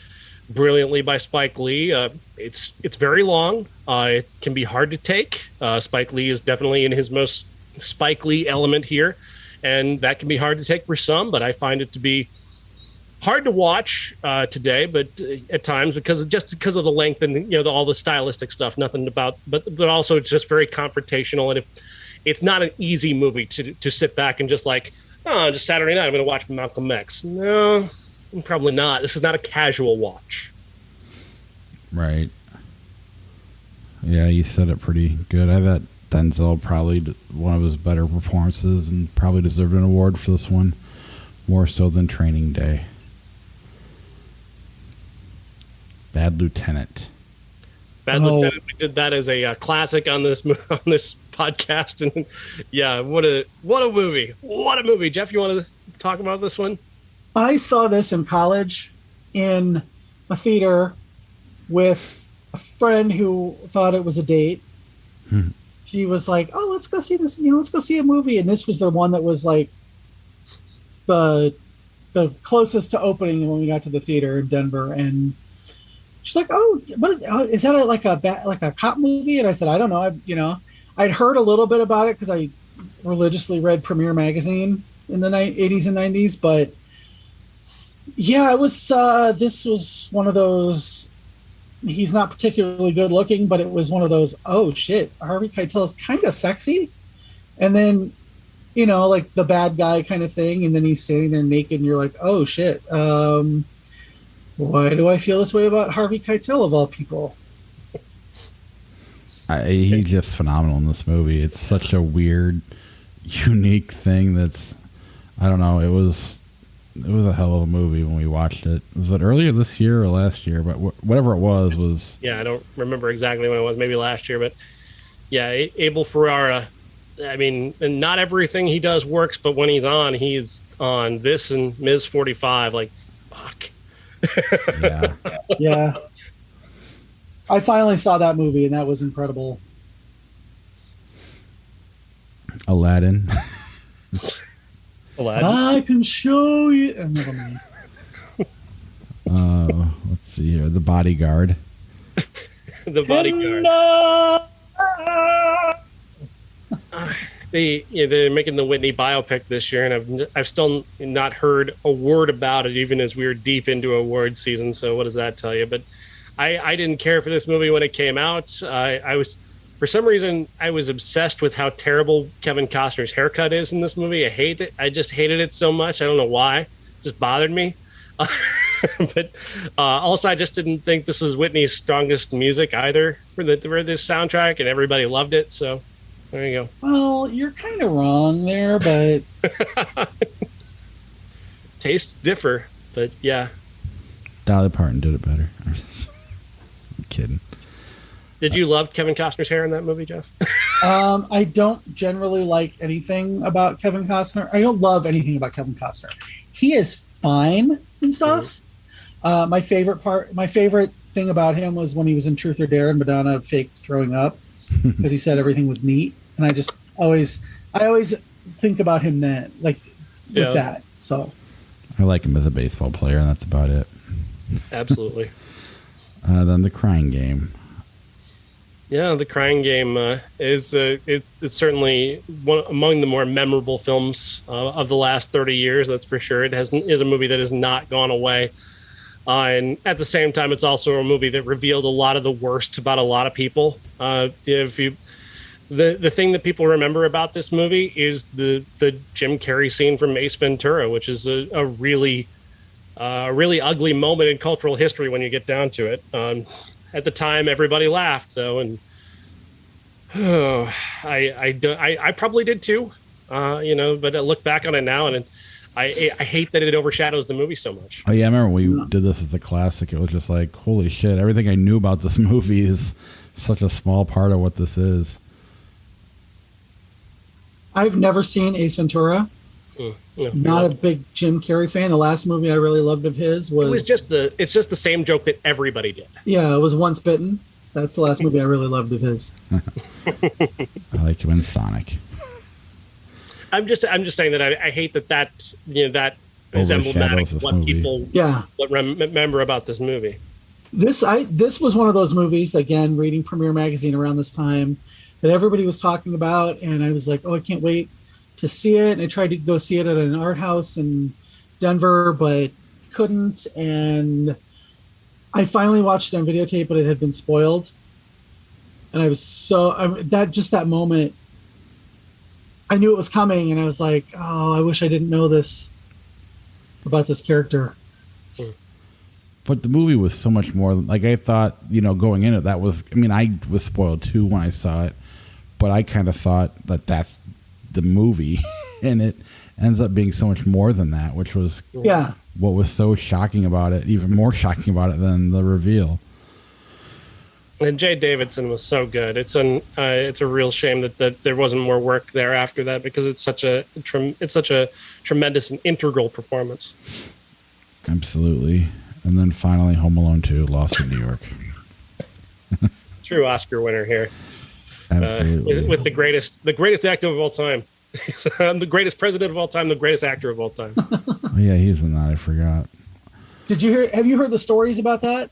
brilliantly by Spike Lee. It's very long. It can be hard to take. Spike Lee is definitely in his most Spike Lee element here, and that can be hard to take for some, but I find it to be hard to watch today, but at times because of the length and all the stylistic stuff. Nothing about, but also it's just very confrontational, and it's not an easy movie to sit back and just just Saturday night I'm going to watch Malcolm X. No, probably not. This is not a casual watch. Right. Yeah, you said it pretty good. I thought Denzel probably one of his better performances and probably deserved an award for this one, more so than Training Day. Bad Lieutenant. Bad Lieutenant. We did that as a classic on this podcast, and yeah, what a movie! What a movie! Jeff, you want to talk about this one? I saw this in college in a theater with a friend who thought it was a date. She was like, "Oh, let's go see this. Let's go see a movie." And this was the one that was like the closest to opening when we got to the theater in Denver, and she's like, "Oh, is that like a cop movie?" And I said, "I don't know. I'd heard a little bit about it because I religiously read Premiere magazine in the 80s and 90s, but yeah, it was. This was one of those. He's not particularly good looking, but it was one of those. Oh shit, Harvey Keitel is kind of sexy, and then like the bad guy kind of thing, and then he's standing there naked, and you're like, oh shit. Why do I feel this way about Harvey Keitel of all people? He's just phenomenal in this movie. It's such a weird, unique thing that's, I don't know, it was a hell of a movie when we watched it. Was it earlier this year or last year? But whatever it was... Yeah, I don't remember exactly when it was, maybe last year, but yeah, Abel Ferrara, I mean, and not everything he does works, but when he's on this and Ms. 45, like, fuck. Yeah. I finally saw that movie, and that was incredible. Aladdin. I can show you. Never mind. Let's see here. The Bodyguard. The Bodyguard. They're making the Whitney biopic this year, and I've still not heard a word about it, even as we were deep into award season. So what does that tell you? But I didn't care for this movie when it came out. I was, for some reason, I was obsessed with how terrible Kevin Costner's haircut is in this movie. I hate it. I just hated it so much. I don't know why. It just bothered me. But also, I just didn't think this was Whitney's strongest music either for this soundtrack, and everybody loved it. So there you go. Well, you're kind of wrong there, but tastes differ. But yeah, Dolly Parton did it better. I'm kidding. Did you love Kevin Costner's hair in that movie, Jeff? I don't generally like anything about Kevin Costner. I don't love anything about Kevin Costner. He is fine and stuff. My favorite thing about him was when he was in Truth or Dare and Madonna faked throwing up because he said everything was neat, and I always think about him then, like with that. So I like him as a baseball player, and that's about it. Absolutely. Then The Crying Game. Yeah, The Crying Game is it's certainly among the more memorable films of the last 30 years. That's for sure. It is a movie that has not gone away, and at the same time, it's also a movie that revealed a lot of the worst about a lot of people. the thing that people remember about this movie is the Jim Carrey scene from Ace Ventura, which is a really ugly moment in cultural history when you get down to it. At the time, everybody laughed, though, and I probably did too. But I look back on it now, and I hate that it overshadows the movie so much. Oh yeah, I remember when we did this as a classic. It was just like, holy shit! Everything I knew about this movie is such a small part of what this is. I've never seen Ace Ventura. Not a big Jim Carrey fan. The last movie I really loved of his was it's just the same joke that everybody did. Yeah, it was Once Bitten. That's the last movie I really loved of his. I like him in Sonic. I'm just saying that I hate that is emblematic of what people remember about this movie. This was one of those movies, again, reading Premiere Magazine around this time, that everybody was talking about, and I was like, oh, I can't wait to see it. And I tried to go see it at an art house in Denver, but couldn't. And I finally watched it on videotape, but it had been spoiled. And I was that moment, I knew it was coming, and I was like, oh, I wish I didn't know this about this character. But the movie was so much more. Like, I thought, going in it, I was spoiled too when I saw it, but I kind of thought that that's the movie, and it ends up being so much more than that, which was what was so shocking about it, even more shocking about it than the reveal. And Jay Davidson was so good. It's a real shame that there wasn't more work there after that, because it's such a tremendous and integral performance. Absolutely. And then finally, Home Alone 2, Lost in New York. True Oscar winner here. Absolutely. With the greatest actor of all time. I'm the greatest president of all time, the greatest actor of all time. Oh, yeah, he's in that. I forgot. Have you heard the stories about that?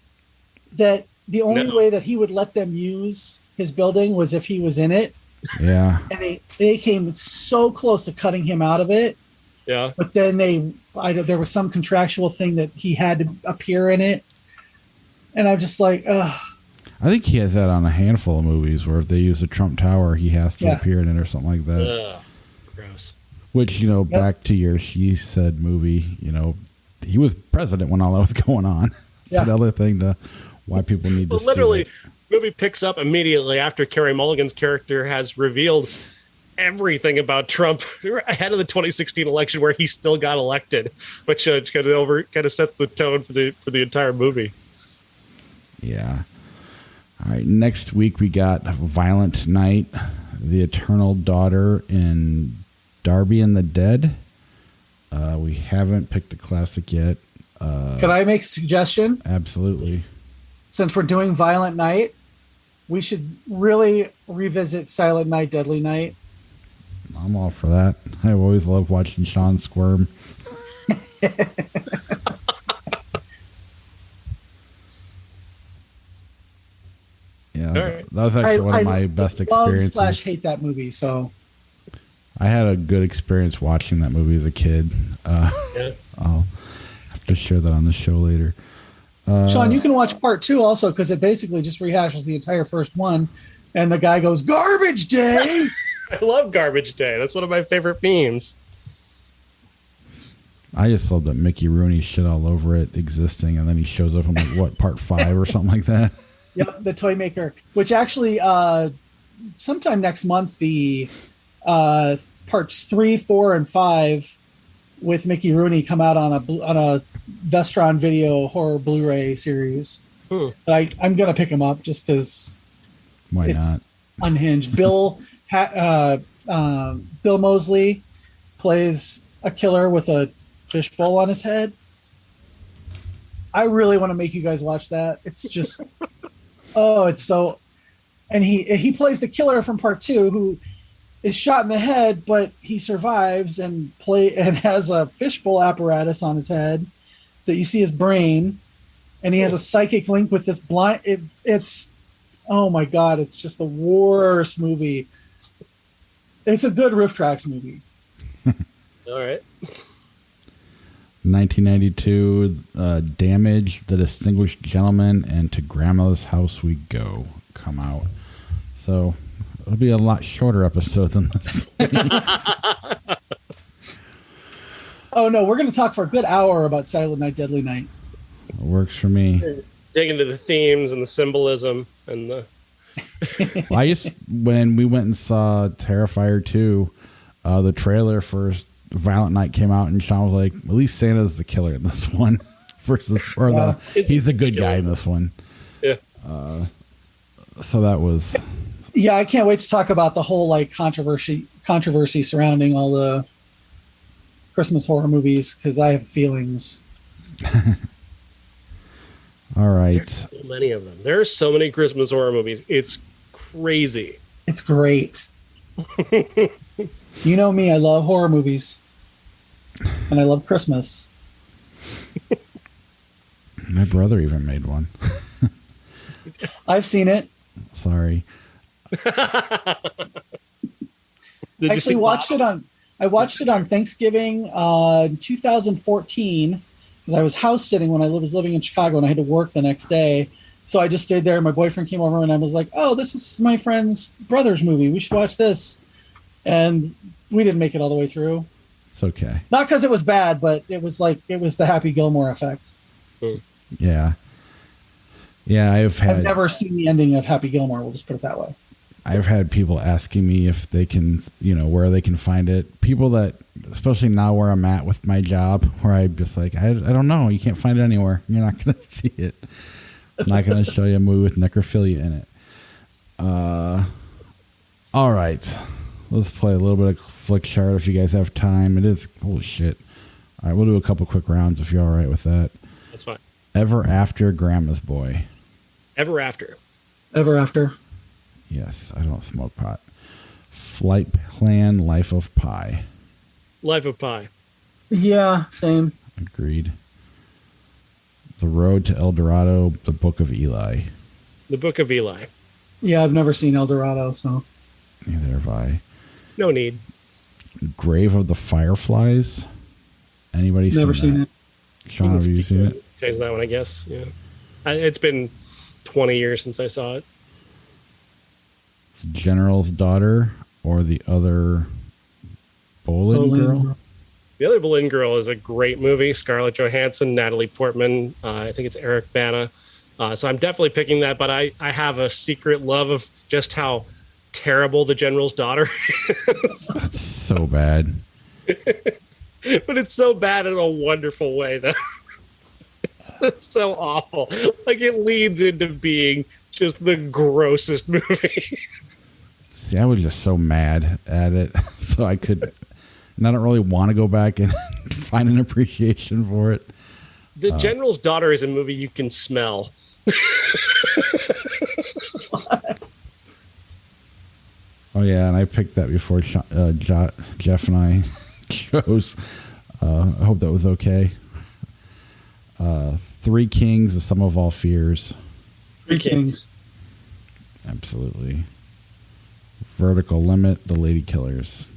That the only way that he would let them use his building was if he was in it. Yeah. And they came so close to cutting him out of it. Yeah. But then there was some contractual thing that he had to appear in it. And I'm just like, ugh. I think he has that on a handful of movies where if they use the Trump Tower, he has to appear in it or something like that. Ugh. Gross. Which, back to your She Said movie, he was president when all that was going on. It's another thing to why people need to see literally, it. The movie picks up immediately after Carey Mulligan's character has revealed everything about Trump ahead of the 2016 election, where he still got elected, which kind of sets the tone for the entire movie. Yeah. All right. Next week we got Violent Night, The Eternal Daughter, and Darby and the Dead. We haven't picked a classic yet. Could I make a suggestion? Absolutely. Since we're doing Violent Night, we should really revisit Silent Night, Deadly Night. I'm all for that. I've always loved watching Sean squirm. Yeah, that was actually one of my best experiences. I hate that movie, so I had a good experience watching that movie as a kid. I'll have to share that on the show later. Sean, you can watch part 2 also, because it basically just rehashes the entire first one, and the guy goes, "Garbage Day." I love Garbage Day. That's one of my favorite memes. I just love that Mickey Rooney shit all over it existing, and then he shows up in part 5 or something like that. Yep, the toy maker. Which actually, sometime next month, the parts 3, 4, and 5 with Mickey Rooney come out on a Vestron Video horror Blu-ray series. I'm gonna pick them up just because. Why not? Unhinged. Bill Moseley plays a killer with a fishbowl on his head. I really want to make you guys watch that. It's just, it's so. And he plays the killer from part 2 who is shot in the head, but he survives and has a fishbowl apparatus on his head that you see his brain, and he has a psychic link with this blind. It's oh my god! It's just the worst movie. It's a good Riff Tracks movie. All right. 1992, Damage, The Distinguished Gentleman, and To Grandma's House We Go come out. So It'll be a lot shorter episode than this. Oh no, we're going to talk for a good hour about Silent Night, Deadly Night. It works for me. Dig into the themes and the symbolism and the. Well, when we went and saw Terrifier 2, the trailer for Violent Night came out, and Sean was like, "At least Santa's the killer in this one, he's the good guy in this one." Yeah. So that was. Yeah, I can't wait to talk about the whole like controversy surrounding all the Christmas horror movies because I have feelings. All right. There's so many of them. There are so many Christmas horror movies. It's crazy. It's great. You know me, I love horror movies. And I love Christmas. My brother even made one. I've seen it. Sorry. I watched it on Thanksgiving in 2014 because I was house sitting when I was living in Chicago and I had to work the next day. So I just stayed there. My boyfriend came over and I was like, "Oh, this is my friend's brother's movie. We should watch this." And we didn't make it all the way through. It's okay. Not because it was bad, but it was the Happy Gilmore effect. Yeah. Yeah, I've never seen the ending of Happy Gilmore. We'll just put it that way. I've had people asking me if they can, where they can find it. People that, especially now where I'm at with my job, where I'm just like, I don't know. You can't find it anywhere. You're not going to see it. I'm not going to show you a movie with necrophilia in it. All right. Let's play a little bit of Flick Chart if you guys have time. It is, holy shit. All right, we'll do a couple quick rounds if you're all right with that. That's fine. Ever After, Grandma's Boy. Ever After. Ever After. Yes, I don't smoke pot. Flight Plan, Life of Pi. Life of Pi. Yeah, same. Agreed. The Road to El Dorado, The Book of Eli. The Book of Eli. Yeah, I've never seen El Dorado, so. Neither have I. No need. Grave of the Fireflies. Anybody never seen that? Sean, have you seen it? Change that one, I guess. Yeah. It's been 20 years since I saw it. General's Daughter or the other Boleyn Girl? The other Boleyn Girl is a great movie. Scarlett Johansson, Natalie Portman. I think it's Eric Bana. So I'm definitely picking that, but I have a secret love of just how terrible the General's Daughter is. That's so bad. But it's so bad in a wonderful way, though. It's so awful. Like, it leads into being just the grossest movie. See, I was just so mad at it. So I don't really want to go back and find an appreciation for it. The General's Daughter is a movie you can smell. Oh, yeah, and I picked that before Jeff and I chose. I hope that was okay. Three Kings, The Sum of All Fears. Three Kings. Absolutely. Vertical Limit, The Lady Killers.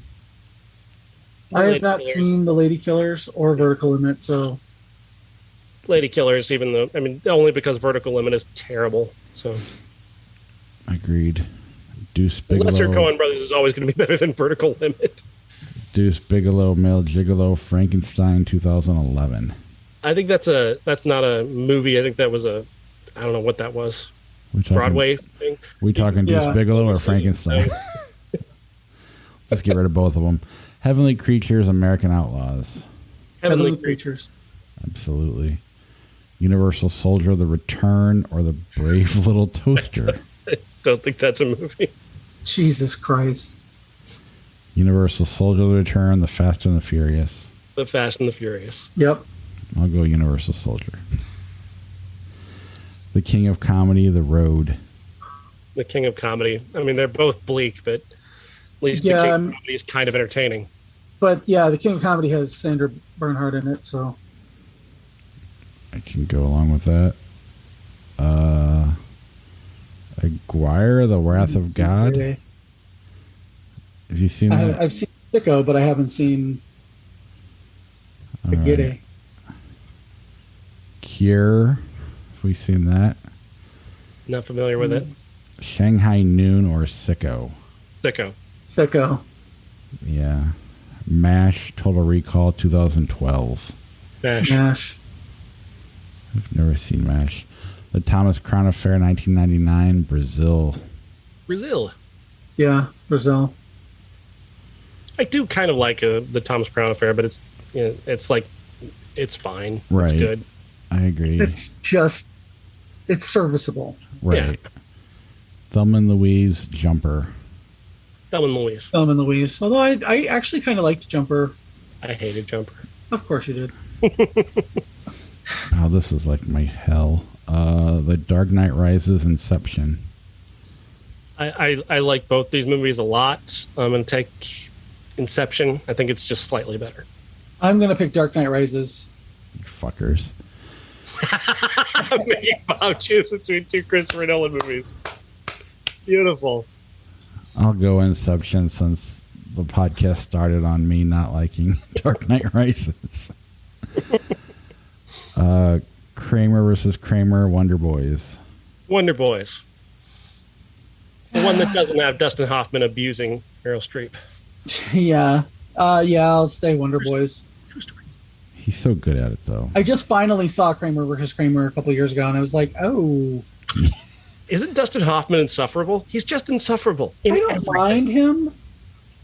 I have not seen The Lady Killers or Vertical Limit, so. Lady Killers, only because Vertical Limit is terrible. So. Agreed. Deuce Bigelow. Lesser Coen Brothers is always going to be better than Vertical Limit. Deuce Bigelow, Male Gigolo, Frankenstein, 2011. I think that's not a movie. I think that was I don't know what that was. Broadway thing. We talking Deuce Bigelow or Frankenstein? Let's get rid of both of them. Heavenly Creatures, American Outlaws. Heavenly Creatures. Absolutely. Universal Soldier, The Return, or The Brave Little Toaster. I don't think that's a movie. Jesus Christ. Universal Soldier, The Return, The Fast and the Furious. The Fast and the Furious. Yep. I'll go Universal Soldier. The King of Comedy, The Road. The King of Comedy. They're both bleak, but at least the King of Comedy is kind of entertaining. But yeah, The King of Comedy has Sandra Bernhard in it, so I can go along with that. Aguirre, The Wrath of God. Have you seen that? I've seen Sicko, but I haven't seen Spaghetti. Right. Cure. Have we seen that? Not familiar with it. Shanghai Noon or Sicko. Sicko. Sicko. Yeah. MASH, Total Recall, 2012. MASH. I've never seen MASH. The Thomas Crown Affair, 1999, Brazil. Yeah, Brazil. I do kind of like the Thomas Crown Affair, but it's fine. Right. It's good. I agree. It's serviceable. Right. Yeah. Thelma and Louise, Jumper. Thelma and Louise. Although I actually kind of liked Jumper. I hated Jumper. Of course you did. Oh, this is like my hell. The Dark Knight Rises, Inception. I like both these movies a lot. I'm going to take Inception. I think it's just slightly better. I'm going to pick Dark Knight Rises. You fuckers. I'm making Bob choose between two Christopher Nolan movies. Beautiful. I'll go Inception since the podcast started on me not liking Dark Knight Rises. Kramer versus Kramer, Wonder Boys. Wonder Boys. The one that doesn't have Dustin Hoffman abusing Meryl Streep. Yeah. I'll stay Wonder Boys. True story. He's so good at it, though. I just finally saw Kramer versus Kramer a couple years ago, and I was like, oh. Isn't Dustin Hoffman insufferable? He's just insufferable. I don't mind him.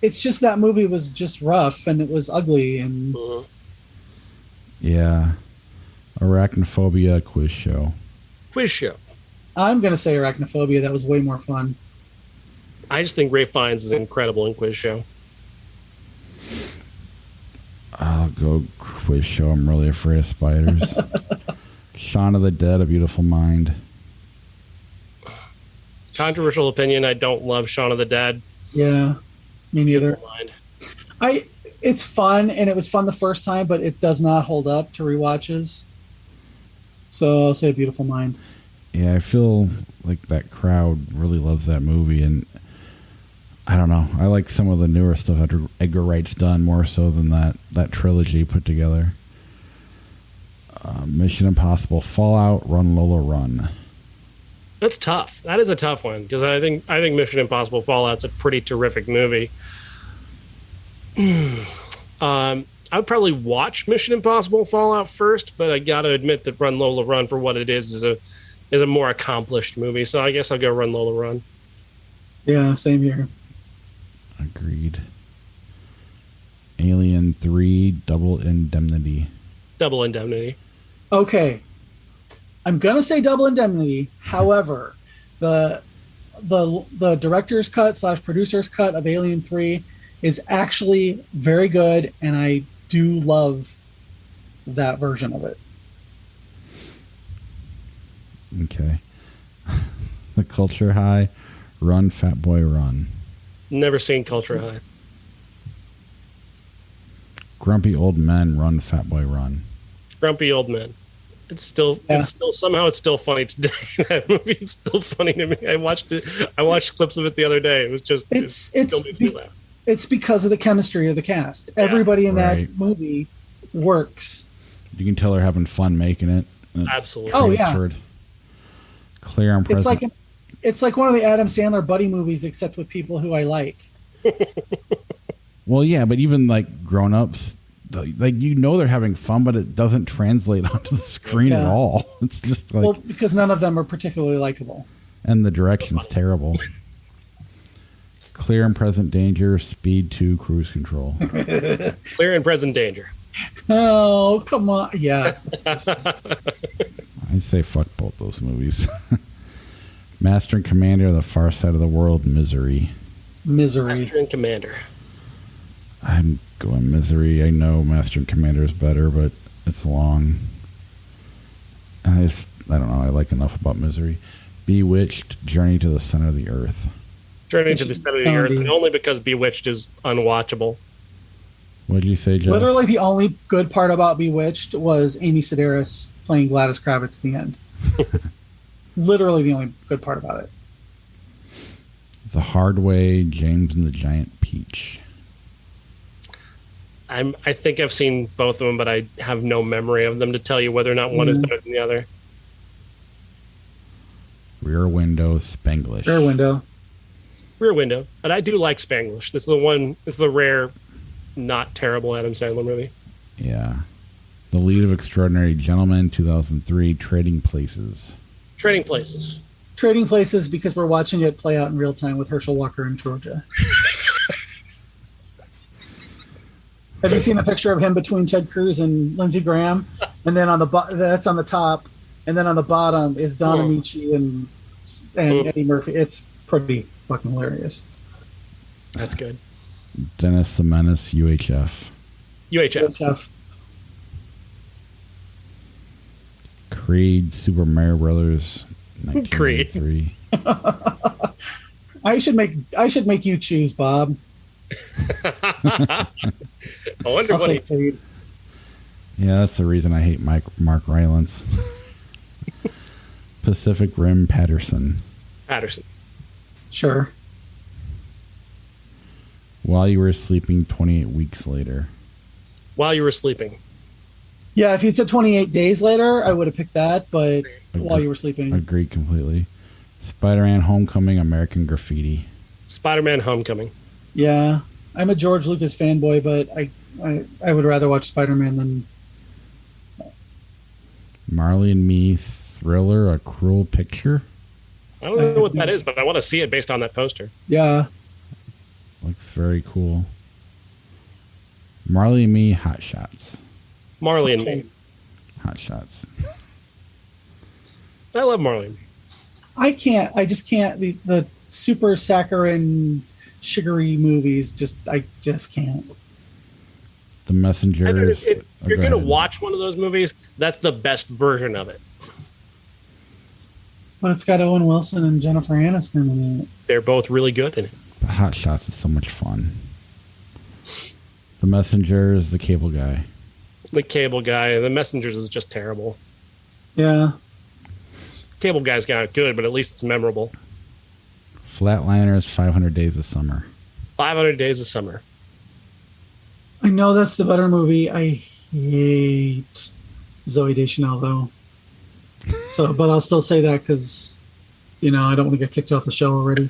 It's just that movie was just rough, and it was ugly. And Yeah. Arachnophobia, Quiz Show. Quiz Show. I'm going to say Arachnophobia. That was way more fun. I just think Ray Fiennes is incredible in Quiz Show. I'll go Quiz Show. I'm really afraid of spiders. Shaun of the Dead, A Beautiful Mind. Controversial opinion. I don't love Shaun of the Dead. Yeah, me neither. Mind. It's fun, and it was fun the first time, but it does not hold up to rewatches. So I'll say A Beautiful Mind. Yeah, I feel like that crowd really loves that movie, and I don't know. I like some of the newer stuff that Edgar Wright's done more so than that trilogy put together. Mission Impossible, Fallout, Run Lola Run. That's tough. That is a tough one because I think Mission Impossible Fallout's a pretty terrific movie. I would probably watch Mission Impossible Fallout first, but I got to admit that Run Lola Run, for what it is a more accomplished movie. So I guess I'll go Run Lola Run. Yeah, same here. Agreed. Alien 3, Double Indemnity. Double Indemnity. Okay. I'm going to say Double Indemnity. However, the director's cut / producer's cut of Alien 3 is actually very good, and I do love that version of it. Okay. The Culture High, Run, Fat Boy, Run. Never seen Culture High. Grumpy Old Men, Run, Fat Boy, Run. Grumpy Old Men. It's still somehow it's still funny today. That movie is still funny to me. I watched clips of it the other day. It was just it still made me laugh. It's because of the chemistry of the cast. Everybody in that movie works. You can tell they're having fun making it. Absolutely. Oh yeah. Clear and present. It's like one of the Adam Sandler buddy movies, except with people who I like. Well, yeah, but even like grown-ups, like they're having fun, but it doesn't translate onto the screen at all. It's just like because none of them are particularly likable, and the direction's terrible. Clear and Present Danger, Speed 2, Cruise Control. Clear and Present Danger. Oh, come on. Yeah. I say fuck both those movies. Master and Commander, The Far Side of the World, Misery. Misery. Master and Commander. I'm going Misery. I know Master and Commander is better, but it's long. And I don't know. I like enough about Misery. Bewitched, Journey to the Center of the Earth. Journey to the Center of the Earth, and only because Bewitched is unwatchable. What did you say, Jeff? Literally, the only good part about Bewitched was Amy Sedaris playing Gladys Kravitz at the end. Literally, the only good part about it. The Hard Way, James and the Giant Peach. I think I've seen both of them, but I have no memory of them to tell you whether or not one is better than the other. Rear Window, Spanglish. Rear Window. Rear Window. And I do like Spanglish. This is the one. This is the rare, not terrible Adam Sandler movie. Yeah. The Lead of Extraordinary Gentlemen, 2003, Trading Places. Trading Places. Trading Places because we're watching it play out in real time with Herschel Walker in Georgia. Have you seen the picture of him between Ted Cruz and Lindsey Graham? And then on the that's on the top, and then on the bottom is Don Amici and Eddie Murphy. It's pretty fucking hilarious. That's good. Dennis the Menace, UHF. UHF. Creed, Super Mario Brothers, 1993. I should make you choose, Bob. I wonder what he... Yeah, that's the reason I hate Mark Rylance. Pacific Rim, Patterson. Sure. While You Were Sleeping, 28 Weeks Later. While You Were Sleeping. Yeah, if you'd said 28 days later, I would have picked that, but While You Were Sleeping. Agreed completely. Spider-Man Homecoming, American Graffiti. Spider-Man Homecoming. Yeah, I'm a George Lucas fanboy, but I would rather watch Spider-Man than... Marley and Me, Thriller, A Cruel Picture. I don't know what that is, but I want to see it based on that poster. Yeah. Looks very cool. Marley and Me, Hot Shots. Marley and Me. Hot Shots. I love Marley and Me. I just can't. The super saccharine, sugary movies, I just can't. The Messengers. If you're going to watch one of those movies, that's the best version of it. But it's got Owen Wilson and Jennifer Aniston in it. They're both really good in it. But Hot Shots is so much fun. The Messengers, The Cable Guy. The Cable Guy. The Messengers is just terrible. Yeah. Cable Guy's got it good, but at least it's memorable. Flatliners, 500 Days of Summer. 500 Days of Summer. I know that's the better movie. I hate Zooey Deschanel, though. So, but I'll still say that because, I don't want to get kicked off the show already.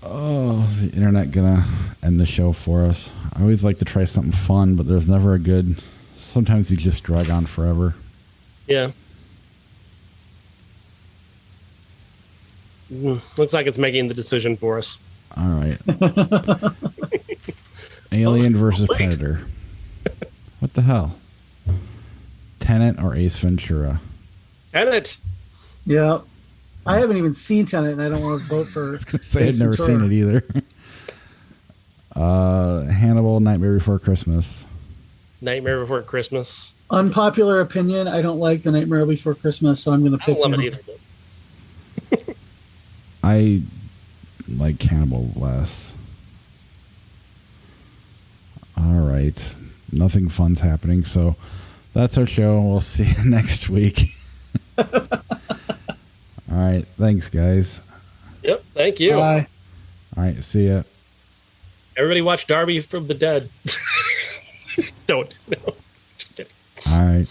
Oh, the internet gonna end the show for us. I always like to try something fun, but there's never a good... Sometimes you just drag on forever. Yeah. Looks like it's making the decision for us. All right. Alien versus Predator. What the hell? Tenet or Ace Ventura? Tenet. Yeah. I haven't even seen Tenet, and I don't want to vote for... I was going to say I'd never seen it either. Hannibal, Nightmare Before Christmas. Nightmare Before Christmas. Unpopular opinion, I don't like The Nightmare Before Christmas, so I'm going to pick... I don't love it either. But... I like Hannibal less. All right. Nothing fun's happening, so that's our show. We'll see you next week. All right. Thanks, guys. Yep. Thank you. Bye. All right. See ya. Everybody watch Darby from the Dead. Don't. No. Just kidding. All right.